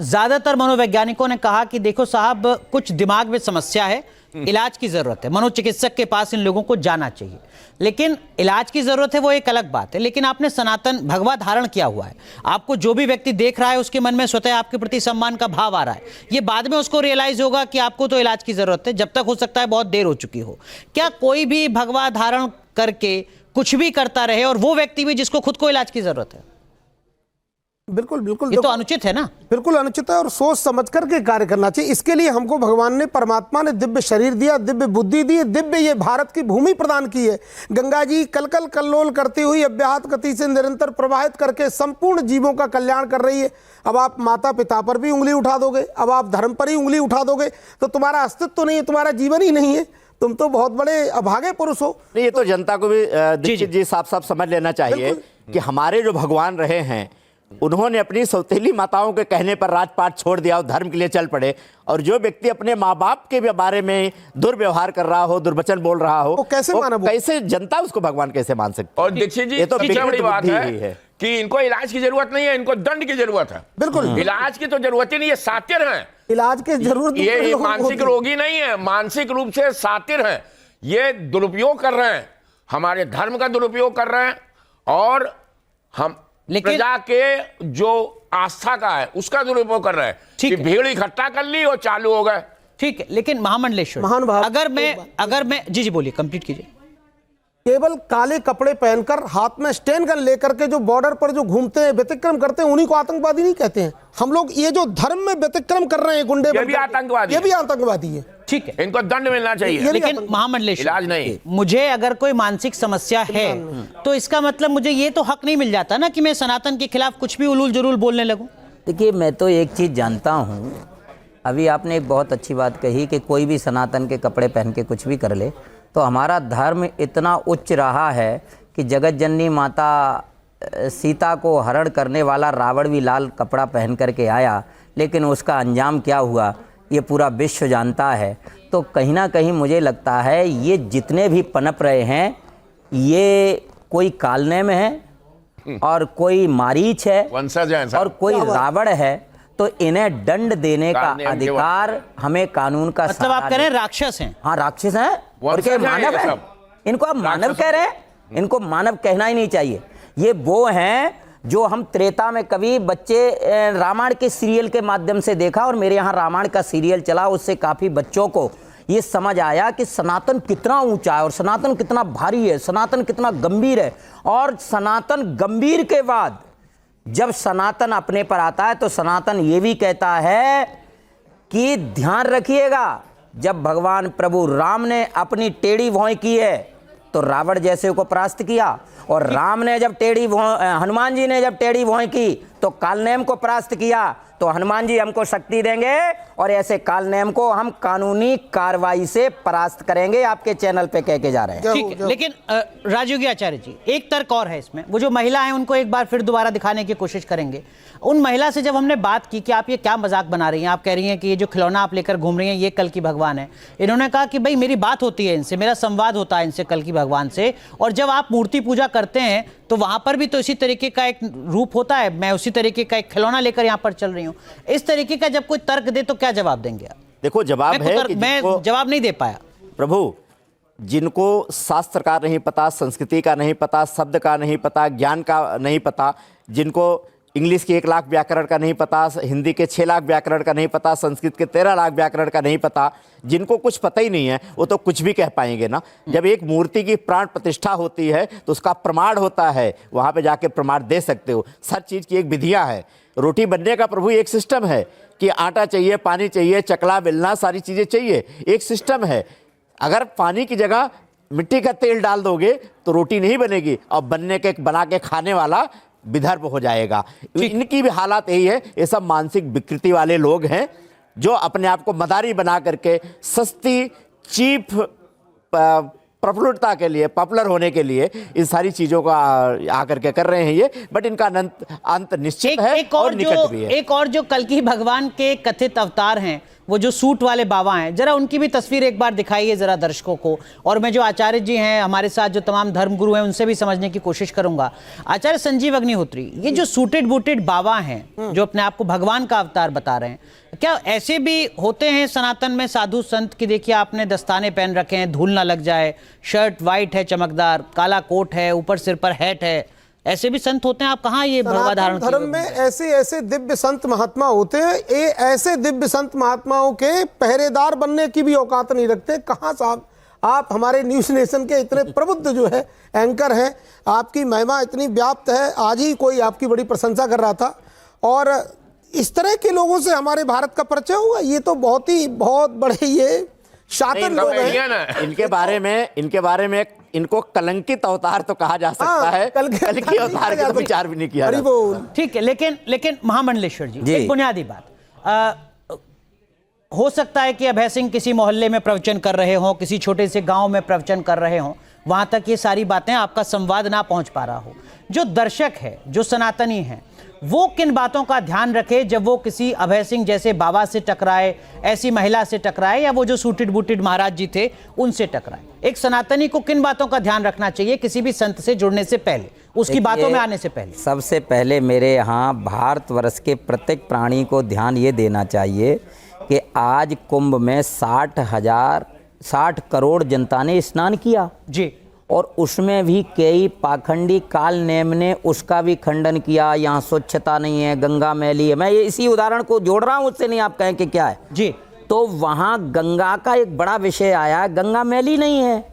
ज्यादातर मनोवैज्ञानिकों ने कहा कि देखो साहब, कुछ दिमाग में समस्या है इलाज की जरूरत है, मनोचिकित्सक के पास इन लोगों को जाना चाहिए, लेकिन इलाज की जरूरत है वो एक अलग बात है। लेकिन आपने सनातन भगवा धारण किया हुआ है, आपको जो भी व्यक्ति देख रहा है उसके मन में स्वतः आपके प्रति सम्मान का भाव आ रहा है। ये बाद में उसको रियलाइज होगा कि आपको तो इलाज की जरूरत है, जब तक हो सकता है बहुत देर हो चुकी हो। क्या कोई भी भगवा धारण करके कुछ भी करता रहे और वो व्यक्ति भी जिसको खुद को इलाज की जरूरत है? बिल्कुल बिल्कुल, ये तो अनुचित है ना। बिल्कुल अनुचित है और सोच समझ करके कार्य करना चाहिए। इसके लिए हमको भगवान ने, परमात्मा ने दिव्य शरीर दिया, दिव्य बुद्धि दी, दिव्य ये भारत की भूमि प्रदान की है। गंगा जी कलकल कल्लोल करती हुई अव्याहत गति से निरंतर प्रवाहित करके संपूर्ण जीवों का कल्याण कर रही है। अब आप माता पिता पर भी उंगली उठा दोगे, अब आप धर्म पर ही उंगली उठा दोगे तो तुम्हारा अस्तित्व तो नहीं है, तुम्हारा जीवन ही नहीं है, तुम तो बहुत बड़े अभागे पुरुष हो। नहीं, ये तो जनता को भी दीक्षित जी साफ साफ समझ लेना चाहिए कि हमारे जो भगवान रहे हैं उन्होंने अपनी सौतेली माताओं के कहने पर राजपाट छोड़ दिया और धर्म के लिए चल पड़े। और जो व्यक्ति अपने माँ बाप के बारे में दुर्व्यवहार कर रहा हो, दुर्वचन बोल रहा हो, वो कैसे माने? कैसे जनता उसको भगवान कैसे मान सकती? और दीक्षित जी, ये तो सबसे बड़ी बात है कि इनको इलाज की जरूरत नहीं है, इनको दंड की जरूरत है। बिल्कुल, इलाज की तो जरूरत ही नहीं है, सातिर हैं। इलाज की जरूरत ये मानसिक रोगी नहीं है, मानसिक रूप से सातिर हैं। ये दुरुपयोग कर रहे हैं, हमारे धर्म का दुरुपयोग कर रहे हैं और हम प्रजा के जो आस्था का है उसका दुरुपयोग कर रहे हैं कि भीड़ इकट्ठा कर ली और चालू हो गए। ठीक है, लेकिन महामंडलेश्वर, अगर मैं जी बोलिए, कंप्लीट कीजिए। केवल काले कपड़े पहनकर हाथ में स्टेन गन लेकर के जो बॉर्डर पर जो घूमते हैं, व्यतिक्रम करते हैं, उन्हीं को आतंकवादी नहीं कहते हैं। हम लोग ये जो धर्म में व्यतिक्रम कर रहे हैं गुंडे, ये भी आतंकवादी, ये भी आतंकवादी है। ठीक है, इनको दंड मिलना चाहिए, लेकिन महामंडलेश्वर, इलाज नहीं। मुझे अगर कोई मानसिक समस्या है तो इसका मतलब मुझे ये तो हक नहीं मिल जाता ना कि मैं सनातन के खिलाफ कुछ भी उलूल जरूल बोलने लगूं। देखिए, मैं तो एक चीज़ जानता हूँ, अभी आपने एक बहुत अच्छी बात कही कि कोई भी सनातन के कपड़े पहन के कुछ भी कर ले, तो हमारा धर्म इतना उच्च रहा है कि जगत जननी माता सीता को हरण करने वाला रावण भी लाल कपड़ा पहन करके आया, लेकिन उसका अंजाम क्या हुआ ये पूरा विश्व जानता है। तो कहीं ना कहीं मुझे लगता है ये जितने भी पनप रहे हैं ये कोई कालने में है और कोई मारीच है और कोई रावण है, तो इन्हें दंड देने का अधिकार हमें कानून का, मतलब आप कह रहे हैं राक्षस हैं? हाँ, राक्षस हैं और क्या मानव है? इनको आप मानव कह रहे हैं? इनको मानव कहना ही नहीं चाहिए। ये वो हैं जो हम त्रेता में कभी बच्चे रामायण के सीरियल के माध्यम से देखा, और मेरे यहाँ रामायण का सीरियल चला, उससे काफ़ी बच्चों को ये समझ आया कि सनातन कितना ऊंचा है और सनातन कितना भारी है, सनातन कितना गंभीर है। और सनातन गंभीर के बाद जब सनातन अपने पर आता है तो सनातन ये भी कहता है कि ध्यान रखिएगा, जब भगवान प्रभु राम ने अपनी टेढ़ी भौं की है तो रावण जैसे को परास्त किया, और राम ने जब हनुमान जी ने जब टेढ़ी भौं की तो कालनेम को परास्त किया। तो हनुमान जी हमको शक्ति देंगे और ऐसे कालनेम को हम कानूनी कार्रवाई से परास्त करेंगे, आपके चैनल पे कह के जा रहे हैं। ठीक है, लेकिन राजयोगी आचार्य जी, एक तर्क और है इसमें। वो जो महिला है उनको एक बार फिर दोबारा दिखाने की कोशिश करेंगे। उन महिला से जब हमने बात की कि आप ये क्या मजाक बना रही हैं, आप कह रही हैं कि ये जो खिलौना आप लेकर घूम रही हैं ये कल की भगवान है, इन्होंने कहा कि भाई मेरी बात होती है इनसे, मेरा संवाद होता है इनसे कल की भगवान से, और जब आप मूर्ति पूजा करते हैं तो वहां पर भी तो इसी तरीके का एक रूप होता है, मैं उसी तरीके का एक खिलौना लेकर यहां पर चल रही हूं। इस तरीके का जब कोई तर्क दे तो क्या जवाब देंगे आप? देखो, जवाब है कि मैं जवाब नहीं दे पाया। प्रभु, जिनको शास्त्र का नहीं पता, संस्कृति का नहीं पता, शब्द का नहीं पता, ज्ञान का नहीं पता, जिनको इंग्लिश के 1 लाख व्याकरण का नहीं पता, हिंदी के 6 लाख व्याकरण का नहीं पता, संस्कृत के 13 लाख व्याकरण का नहीं पता, जिनको कुछ पता ही नहीं है वो तो कुछ भी कह पाएंगे ना। जब एक मूर्ति की प्राण प्रतिष्ठा होती है तो उसका प्रमाण होता है, वहाँ पे जाके प्रमाण दे सकते हो। हर चीज़ की एक विधियाँ है। रोटी बनने का प्रभु एक सिस्टम है कि आटा चाहिए, पानी चाहिए, चकला बेलना, सारी चीज़ें चाहिए, एक सिस्टम है। अगर पानी की जगह मिट्टी का तेल डाल दोगे तो रोटी नहीं बनेगी और बना के खाने वाला विदर्भ हो जाएगा। इनकी भी हालात यही है। ये सब मानसिक विकृति वाले लोग हैं जो अपने आप को मदारी बना करके सस्ती चीप प्रफुल्लता के लिए, पॉपुलर होने के लिए इन सारी चीज़ों का आकर के कर रहे हैं ये, बट इनका अंत निश्चित है और निकट भी है। एक और जो कल की भगवान के कथित अवतार हैं वो जो सूट वाले बाबा हैं, जरा उनकी भी तस्वीर एक बार दिखाइए जरा दर्शकों को। और मैं जो आचार्य जी हैं हमारे साथ, जो तमाम धर्मगुरु हैं, उनसे भी समझने की कोशिश करूंगा। आचार्य संजीव अग्निहोत्री, ये जो सूटेड बूटेड बाबा हैं जो अपने आप को भगवान का अवतार बता रहे हैं, क्या ऐसे भी होते हैं सनातन में साधु संत की? देखिए आपने दस्ताने पहन रखे हैं, धूल ना लग जाए, शर्ट वाइट है चमकदार, काला कोट है, ऊपर सिर पर हैट है, ऐसे भी संत होते हैं? आप कहाँ ये भगवा धारण सनातन धर्म में ऐसे ऐसे दिव्य संत महात्मा होते हैं, ये ऐसे दिव्य संत महात्माओं के पहरेदार बनने की भी औकात नहीं रखते। कहाँ साहब, आप हमारे न्यूज़ नेशन के इतने प्रबुद्ध जो है एंकर हैं, आपकी महिमा इतनी व्याप्त है। आज ही कोई आपकी बड़ी प्रशंसा कर रहा था, और इस तरह के लोगों से हमारे भारत का परिचय हुआ, ये तो बहुत बड़े ये शातिर लोग हैं। इनके बारे में इनको कलंकित अवतार तो कहा जा सकता है, कलंकित अवतार का विचार भी नहीं किया जा सकता। ठीक है, लेकिन महामंडलेश्वर जी, एक बुनियादी बात, हो सकता है कि अभय सिंह किसी मोहल्ले में प्रवचन कर रहे हों, किसी छोटे से गांव में प्रवचन कर रहे हों, वहां तक ये सारी बातें आपका संवाद ना पहुंच पा रहा हो। जो दर्शक है, जो सनातनी है, वो किन बातों का ध्यान रखे जब वो किसी अभय सिंह जैसे बाबा से टकराए, ऐसी महिला से टकराए, या वो जो सूटेड बूटेड महाराज जी थे उनसे टकराए? एक सनातनी को किन बातों का ध्यान रखना चाहिए किसी भी संत से जुड़ने से पहले, उसकी बातों में आने से पहले? सबसे पहले मेरे यहाँ भारतवर्ष के प्रत्येक प्राणी को ध्यान ये देना चाहिए कि आज कुंभ में 60 करोड़ जनता ने स्नान किया जी, और उसमें भी कई पाखंडी काल नेम ने उसका भी खंडन किया, यहाँ स्वच्छता नहीं है, गंगा मैली है। मैं ये इसी उदाहरण को जोड़ रहा हूँ, उससे नहीं आप कहें कि क्या है जी। तो वहाँ गंगा का एक बड़ा विषय आया, गंगा मैली नहीं है,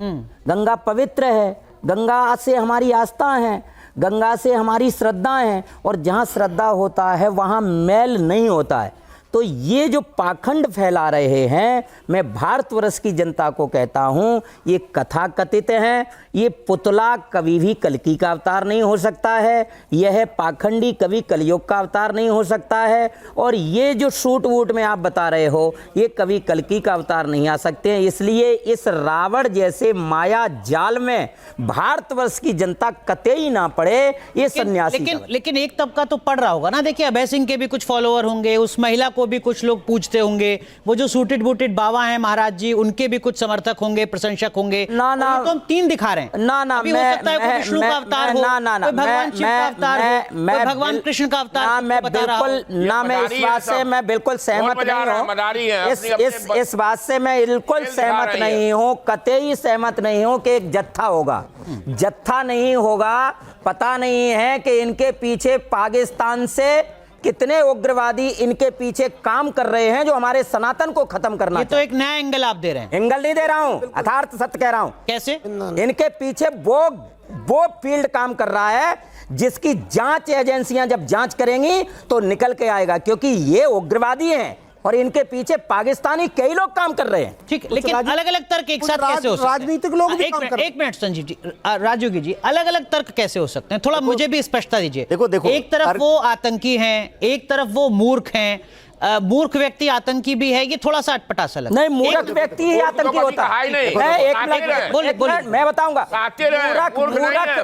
गंगा पवित्र है, गंगा से हमारी आस्था है, गंगा से हमारी श्रद्धा है, और जहाँ श्रद्धा होता है वहाँ मैल नहीं होता है। तो ये जो पाखंड फैला रहे हैं, मैं भारतवर्ष की जनता को कहता हूँ, ये कथा कथित हैं, ये पुतला कभी भी कल्कि का अवतार नहीं हो सकता है, यह पाखंडी कभी कलयुग का अवतार नहीं हो सकता है, और ये जो सूट वूट में आप बता रहे हो, ये कभी कल्कि का अवतार नहीं आ सकते हैं। इसलिए इस रावण जैसे माया जाल में भारतवर्ष की जनता कतई ना पड़े। ये सन्यासी लेकिन एक तबका तो पड़ रहा होगा ना। देखिए अभय सिंह के भी कुछ फॉलोअर होंगे, उस महिला को भी कुछ लोग पूछते होंगे, वो जो सूटेड बूटेड बाबा हैं महाराज जी, उनके भी कुछ समर्थक होंगे, प्रशंसक होंगे। ना तो हम तीन दिखा रहे हैं। अभी हो सकता है कोई विष्णु का अवतार हो, कोई भगवान शिव का अवतार हो, कोई भगवान कृष्ण का अवतार। मैं इस बात से मैं बिल्कुल सहमत नहीं हूँ। इस बात से मैं बिल्कुल सहमत नहीं हूँ, कतई सहमत नहीं हूँ कि एक जत्था होगा। जत्था नहीं होगा। पता नहीं है कि इनके पीछे पाकिस्तान से कितने उग्रवादी इनके पीछे काम कर रहे हैं जो हमारे सनातन को खत्म करना। ये तो एक नया एंगल आप दे रहे हैं। एंगल नहीं दे रहा हूं, यथार्थ सत्य कह रहा हूं। कैसे? इनके पीछे वो फील्ड काम कर रहा है जिसकी जांच एजेंसियां जब जांच करेंगी तो निकल के आएगा, क्योंकि ये उग्रवादी हैं और इनके पीछे पाकिस्तानी कई लोग काम कर रहे हैं। ठीक, लेकिन अलग अलग तर्क एक साथ कैसे हो सकते हैं? राजनीतिक लोग भी काम कर रहे हैं। एक मिनट संजीव जी, राजयोगी जी, अलग अलग तर्क कैसे हो सकते हैं? थोड़ा मुझे भी स्पष्टता दीजिए। देखो, एक तरफ वो आतंकी हैं, एक तरफ वो मूर्ख हैं। मूर्ख व्यक्ति आतंकी भी है, ये थोड़ा सा अटपटा सा लगता है। नहीं, मूर्ख व्यक्ति ही आतंकी होता है। मैं बताऊंगा।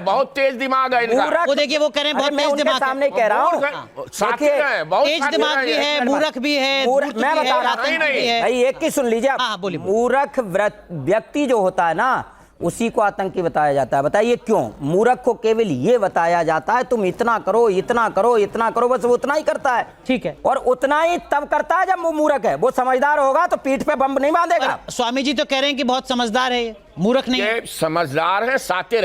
बहुत तेज दिमाग है इनका। वो देखिए, वो कह रहे हैं बहुत तेज दिमाग सामने कह रहा हूँ, तेज दिमाग भी है, मूर्ख भी है, मैं बता रहा हूँ भाई, एक ही सुन लीजिए। मूर्ख व्यक्ति जो होता है ना, उसी को आतंकी बताया जाता है। बताइए क्यों? मूर्ख को केवल ये बताया जाता है तुम इतना करो, इतना करो, इतना करो, बस वो उतना ही करता है। ठीक है, और उतना ही तब करता है जब वो मूर्ख है। वो समझदार होगा तो पीठ पे बम नहीं बांधेगा। स्वामी जी तो कह रहे हैं कि बहुत समझदार है, ये मूर्ख नहीं है। समझदार है, शातिर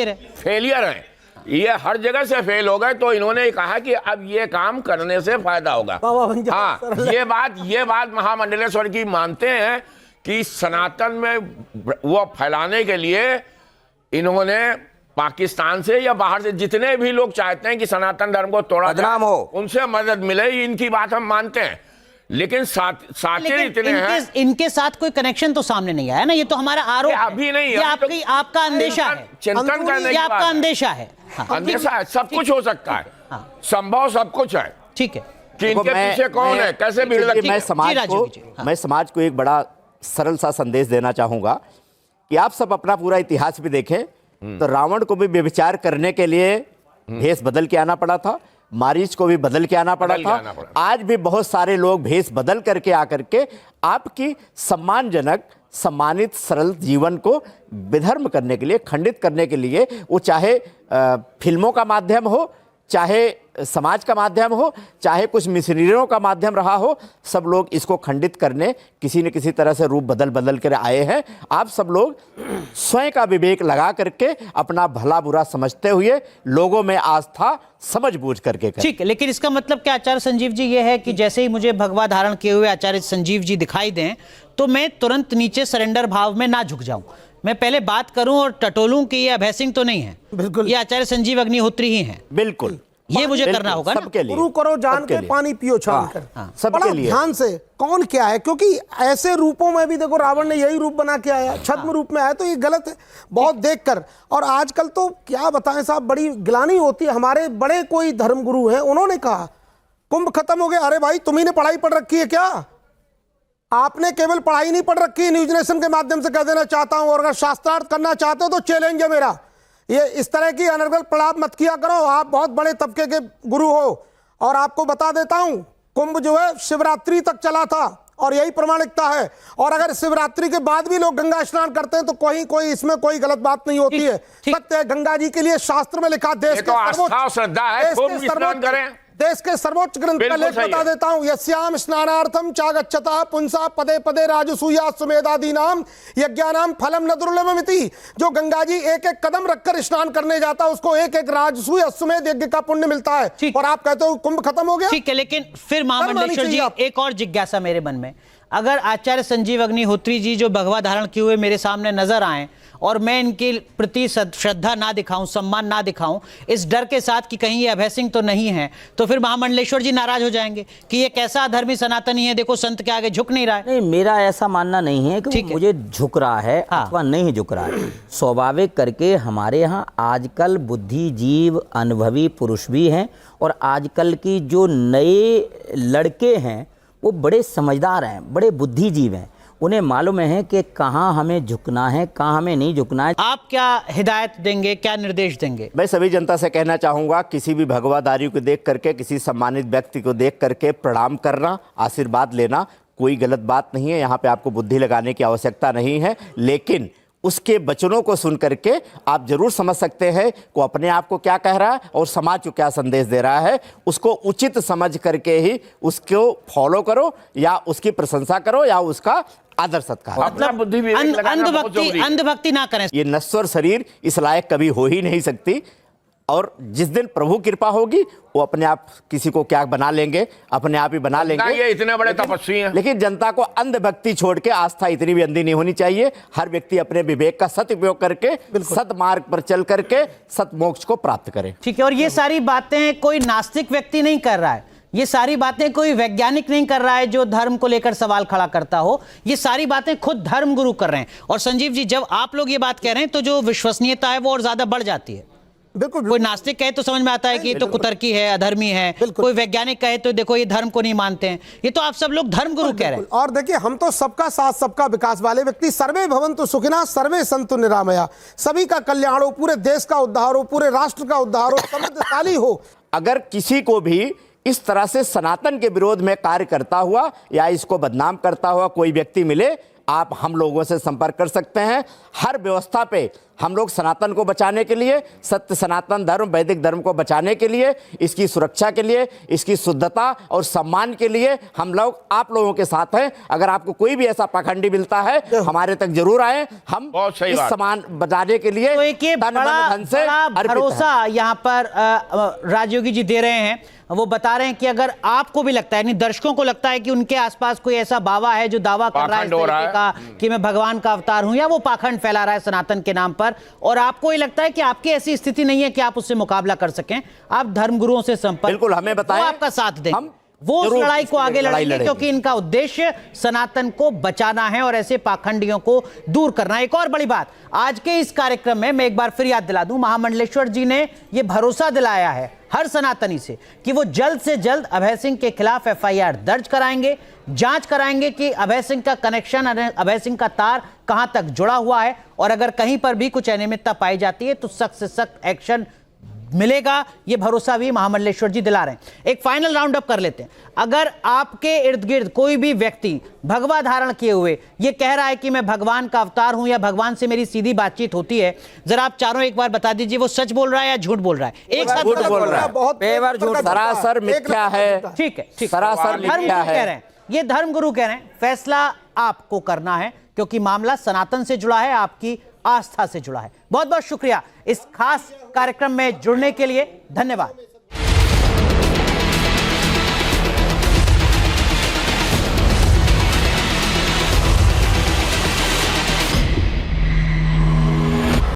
है, फेलियर है, ये हर जगह से फेल हो गए। तो इन्होंने कहा कि अब ये काम करने से फायदा होगा। हाँ, ये बात महामंडलेश्वर की मानते हैं कि सनातन में वो फैलाने के लिए इन्होंने पाकिस्तान से या बाहर से जितने भी लोग चाहते हैं कि सनातन धर्म को तोड़ा बदनाम हो, उनसे मदद मिले, इनकी बात हम मानते हैं। लेकिन साथी इतने हैं, इनके साथ कोई कनेक्शन तो सामने नहीं आया ना। ये तो हमारा आरोप है। अभी नहीं, ये आपका अंदेशा है, चिंतन करने की आपका अंदेशा है। अंदेशा है, सब कुछ हो सकता है, संभव सब कुछ है। ठीक है, कि इनके पीछे कौन है, कैसे भीड़ लगती है। मैं समाज को एक बड़ा सरल सा संदेश देना चाहूंगा कि आप सब अपना पूरा इतिहास भी देखें तो रावण को भी व्यभिचार करने के लिए भेष बदल के आना पड़ा था, मारीच को भी बदल के आना पड़ा था। आज भी बहुत सारे लोग भेष बदल करके आकर के आपकी सम्मानजनक सम्मानित सरल जीवन को विधर्म करने के लिए, खंडित करने के लिए, वो चाहे फिल्मों का माध्यम हो, चाहे समाज का माध्यम हो, चाहे कुछ मिशनरियों का माध्यम रहा हो, सब लोग इसको खंडित करने किसी न किसी तरह से रूप बदल बदल कर आए हैं। आप सब लोग स्वयं का विवेक लगा करके अपना भला बुरा समझते हुए लोगों में आस्था समझ बूझ करके करें। ठीक है, लेकिन इसका मतलब क्या आचार्य संजीव जी ये है कि जैसे ही मुझे भगवा धारण किए हुए आचार्य संजीव जी दिखाई दें तो मैं तुरंत नीचे सरेंडर भाव में ना झुक जाऊं, मैं पहले बात करूं और टटोलूं कि ये अभय सिंह तो नहीं है, बिल्कुल ये आचार्य संजीव अग्निहोत्री ही हैं। बिल्कुल, ये मुझे करना होगा ना? सबके लिए, गुरु करो जान के पानी पियो छान कर। सबके लिए ध्यान से कौन क्या है, क्योंकि ऐसे रूपों में भी देखो रावण ने यही रूप बना के आया, छद्म रूप में आया, तो ये गलत है बहुत देखकर। और आजकल तो क्या बताएं साहब, बड़ी गिलानी होती है। हमारे बड़े कोई धर्मगुरु हैं, उन्होंने कहा कुंभ खत्म हो गया, अरे भाई तुम्ही ने पढ़ाई पढ़ रखी है क्या? आपने केवल पढ़ाई नहीं पढ़ रखी, न्यूज नेशन के माध्यम से कह देना चाहता हूं, और अगर शास्त्रार्थ करना चाहते हो तो चैलेंज है मेरा, ये इस तरह की अनर्गल प्रलाप मत किया करो। आप बहुत बड़े तबके के गुरु हो, और आपको बता देता हूं कुंभ जो है शिवरात्रि तक चला था और यही प्रमाणिकता है। और अगर शिवरात्रि के बाद भी लोग गंगा स्नान करते हैं तो कोई इसमें कोई गलत बात नहीं होती है। सत्य है, गंगा जी के लिए शास्त्र में लिखा, देश के देश के सर्वोच्च ग्रंथ का लेख बता देता हूं, यस्याम स्नानार्थम चागच्छता पुंसा पदे पदे राजसूया सुमेधादीनाम यज्ञानाम फलम न दुर्लभमिति। जो गंगा जी एक एक कदम रखकर स्नान करने जाता है उसको एक एक राजसूय अश्वमेध यज्ञ का पुण्य मिलता है। और आप कहते हो कुंभ खत्म हो गया। ठीक है, लेकिन फिर महामंडलेश्वर जी एक और जिज्ञासा मेरे मन में, अगर आचार्य संजीव अग्निहोत्री जी जो भगवा धारण किए हुए मेरे सामने नजर आए और मैं इनके प्रति श्रद्धा ना दिखाऊं, सम्मान ना दिखाऊं, इस डर के साथ कि कहीं ये अभय सिंह तो नहीं है, तो फिर महामंडलेश्वर जी नाराज हो जाएंगे कि ये कैसा अधर्मी सनातनी है, देखो संत के आगे झुक नहीं रहा है। नहीं, मेरा ऐसा मानना नहीं है कि मुझे झुक रहा है अथवा नहीं झुक रहा है। स्वाभाविक करके हमारे यहाँ आजकल बुद्धिजीव अनुभवी पुरुष भी हैं, और आजकल की जो नए लड़के हैं वो बड़े समझदार हैं, बड़े बुद्धिजीव हैं, उन्हें मालूम है कि कहाँ हमें झुकना है, कहाँ हमें नहीं झुकना है। आप क्या हिदायत देंगे, क्या निर्देश देंगे? मैं सभी जनता से कहना चाहूँगा, किसी भी भगवाधारी को देख करके, किसी सम्मानित व्यक्ति को देख करके प्रणाम करना, आशीर्वाद लेना कोई गलत बात नहीं है। यहाँ पे आपको बुद्धि लगाने की आवश्यकता नहीं है, लेकिन उसके वचनों को सुन करके आप जरूर समझ सकते हैं को अपने आप को क्या कह रहा है और समाज को क्या संदेश दे रहा है। उसको उचित समझ करके ही उसको फॉलो करो, या उसकी प्रशंसा करो, या उसका आदर सत्कार। मतलब अंधभक्ति ना करें। ये नश्वर शरीर इस लायक कभी हो ही नहीं सकती, और जिस दिन प्रभु कृपा होगी वो अपने आप किसी को क्या बना लेंगे, अपने आप ही बना लेंगे। ये इतने बड़े तपस्वी हैं। लेकिन जनता को अंधभक्ति छोड़ के आस्था इतनी भी अंधी नहीं होनी चाहिए। हर व्यक्ति अपने विवेक का सदुपयोग करके सत मार्ग पर चल करके सत मोक्ष को प्राप्त करे। ठीक है, और ये सारी बातें कोई नास्तिक व्यक्ति नहीं कर रहा है, ये सारी बातें कोई वैज्ञानिक नहीं कर रहा है जो धर्म को लेकर सवाल खड़ा करता हो, ये सारी बातें खुद धर्मगुरु कर रहे हैं। और संजीव जी, जब आप लोग ये बात कह रहे हैं तो जो विश्वसनीयता है वो और ज्यादा बढ़ जाती है। बिल्कुल, कोई नास्तिक कहे तो समझ में आता है कि ये तो कुतर्की है, अधर्मी है, कोई वैज्ञानिक कहे तो देखो ये धर्म को नहीं मानते हैं। ये तो आप सब लोग धर्मगुरु कह रहे हैं। और देखिए, हम तो सबका साथ सबका विकास वाले व्यक्ति, सर्वे भवन्तु सुखिनः सर्वे सन्तु निरामया, सभी का कल्याण हो, पूरे देश का उद्धार हो, पूरे राष्ट्र का उद्धार हो, समृद्धशाली हो। अगर किसी को भी इस तरह से सनातन के विरोध में कार्य करता हुआ या इसको बदनाम करता हुआ कोई व्यक्ति मिले, आप हम लोगों से संपर्क कर सकते हैं। हर व्यवस्था पे हम लोग सनातन को बचाने के लिए, सत्य सनातन धर्म वैदिक धर्म को बचाने के लिए, इसकी सुरक्षा के लिए, इसकी शुद्धता और सम्मान के लिए हम लोग आप लोगों के साथ हैं। अगर आपको कोई भी ऐसा पाखंडी मिलता है हमारे तक जरूर आए, हम इस सम्मान बचाने के लिए तो एक ये बड़ा भरोसा यहाँ पर राजयोगी जी दे रहे हैं। वो बता रहे हैं कि अगर आपको भी लगता है, यानी दर्शकों को लगता है कि उनके आसपास कोई ऐसा बाबा है जो दावा कर रहा है इस तरीके का कि मैं भगवान का अवतार हूं, या वो पाखंड फैला रहा है सनातन के नाम पर, और आपको ये लगता है कि आपकी ऐसी स्थिति नहीं है कि आप उससे मुकाबला कर सकें, आप धर्मगुरुओं से संपर्क, बिल्कुल हमें बताएं, वो आपका साथ दें, वो उस लड़ाई को आगे लड़ेंगे, क्योंकि इनका उद्देश्य सनातन को बचाना है और ऐसे पाखंडियों को दूर करना है। एक और बड़ी बात, आज के इस कार्यक्रम में मैं एक बार फिर याद दिला दूं, महामंडलेश्वर जी ने यह भरोसा दिलाया है हर सनातनी से कि वो जल्द से जल्द अभय सिंह के खिलाफ FIR दर्ज कराएंगे, जांच कराएंगे कि अभय सिंह का कनेक्शन, अभय सिंह का तार कहां तक जुड़ा हुआ है, और अगर कहीं पर भी कुछ अनियमितता पाई जाती है तो सख्त से सख्त एक्शन मिलेगा, ये भरोसा भी महामंडलेश्वर जी दिला रहे हैं। एक फाइनल राउंड अप कर लेते हैं। अगर आपके इर्द गिर्द कोई भी व्यक्ति भगवा धारण किए हुए ये कह रहा है कि मैं भगवान का अवतार हूं या भगवान से मेरी सीधी बातचीत होती है, जरा आप चारों एक बार बता दीजिए वो सच बोल रहा है या झूठ बोल रहा है? एक साथ झूठ बोल रहा है, बहुत पेवर झूठ, सरासर मिथ्या है। ठीक है, ठीक। सरासर मिथ्या धर्मगुरु है। कह रहे हैं, ये धर्मगुरु कह रहे हैं, फैसला आपको करना है क्योंकि मामला सनातन से जुड़ा है, आपकी आस्था से जुड़ा है। बहुत बहुत शुक्रिया इस खास कार्यक्रम में जुड़ने के लिए, धन्यवाद।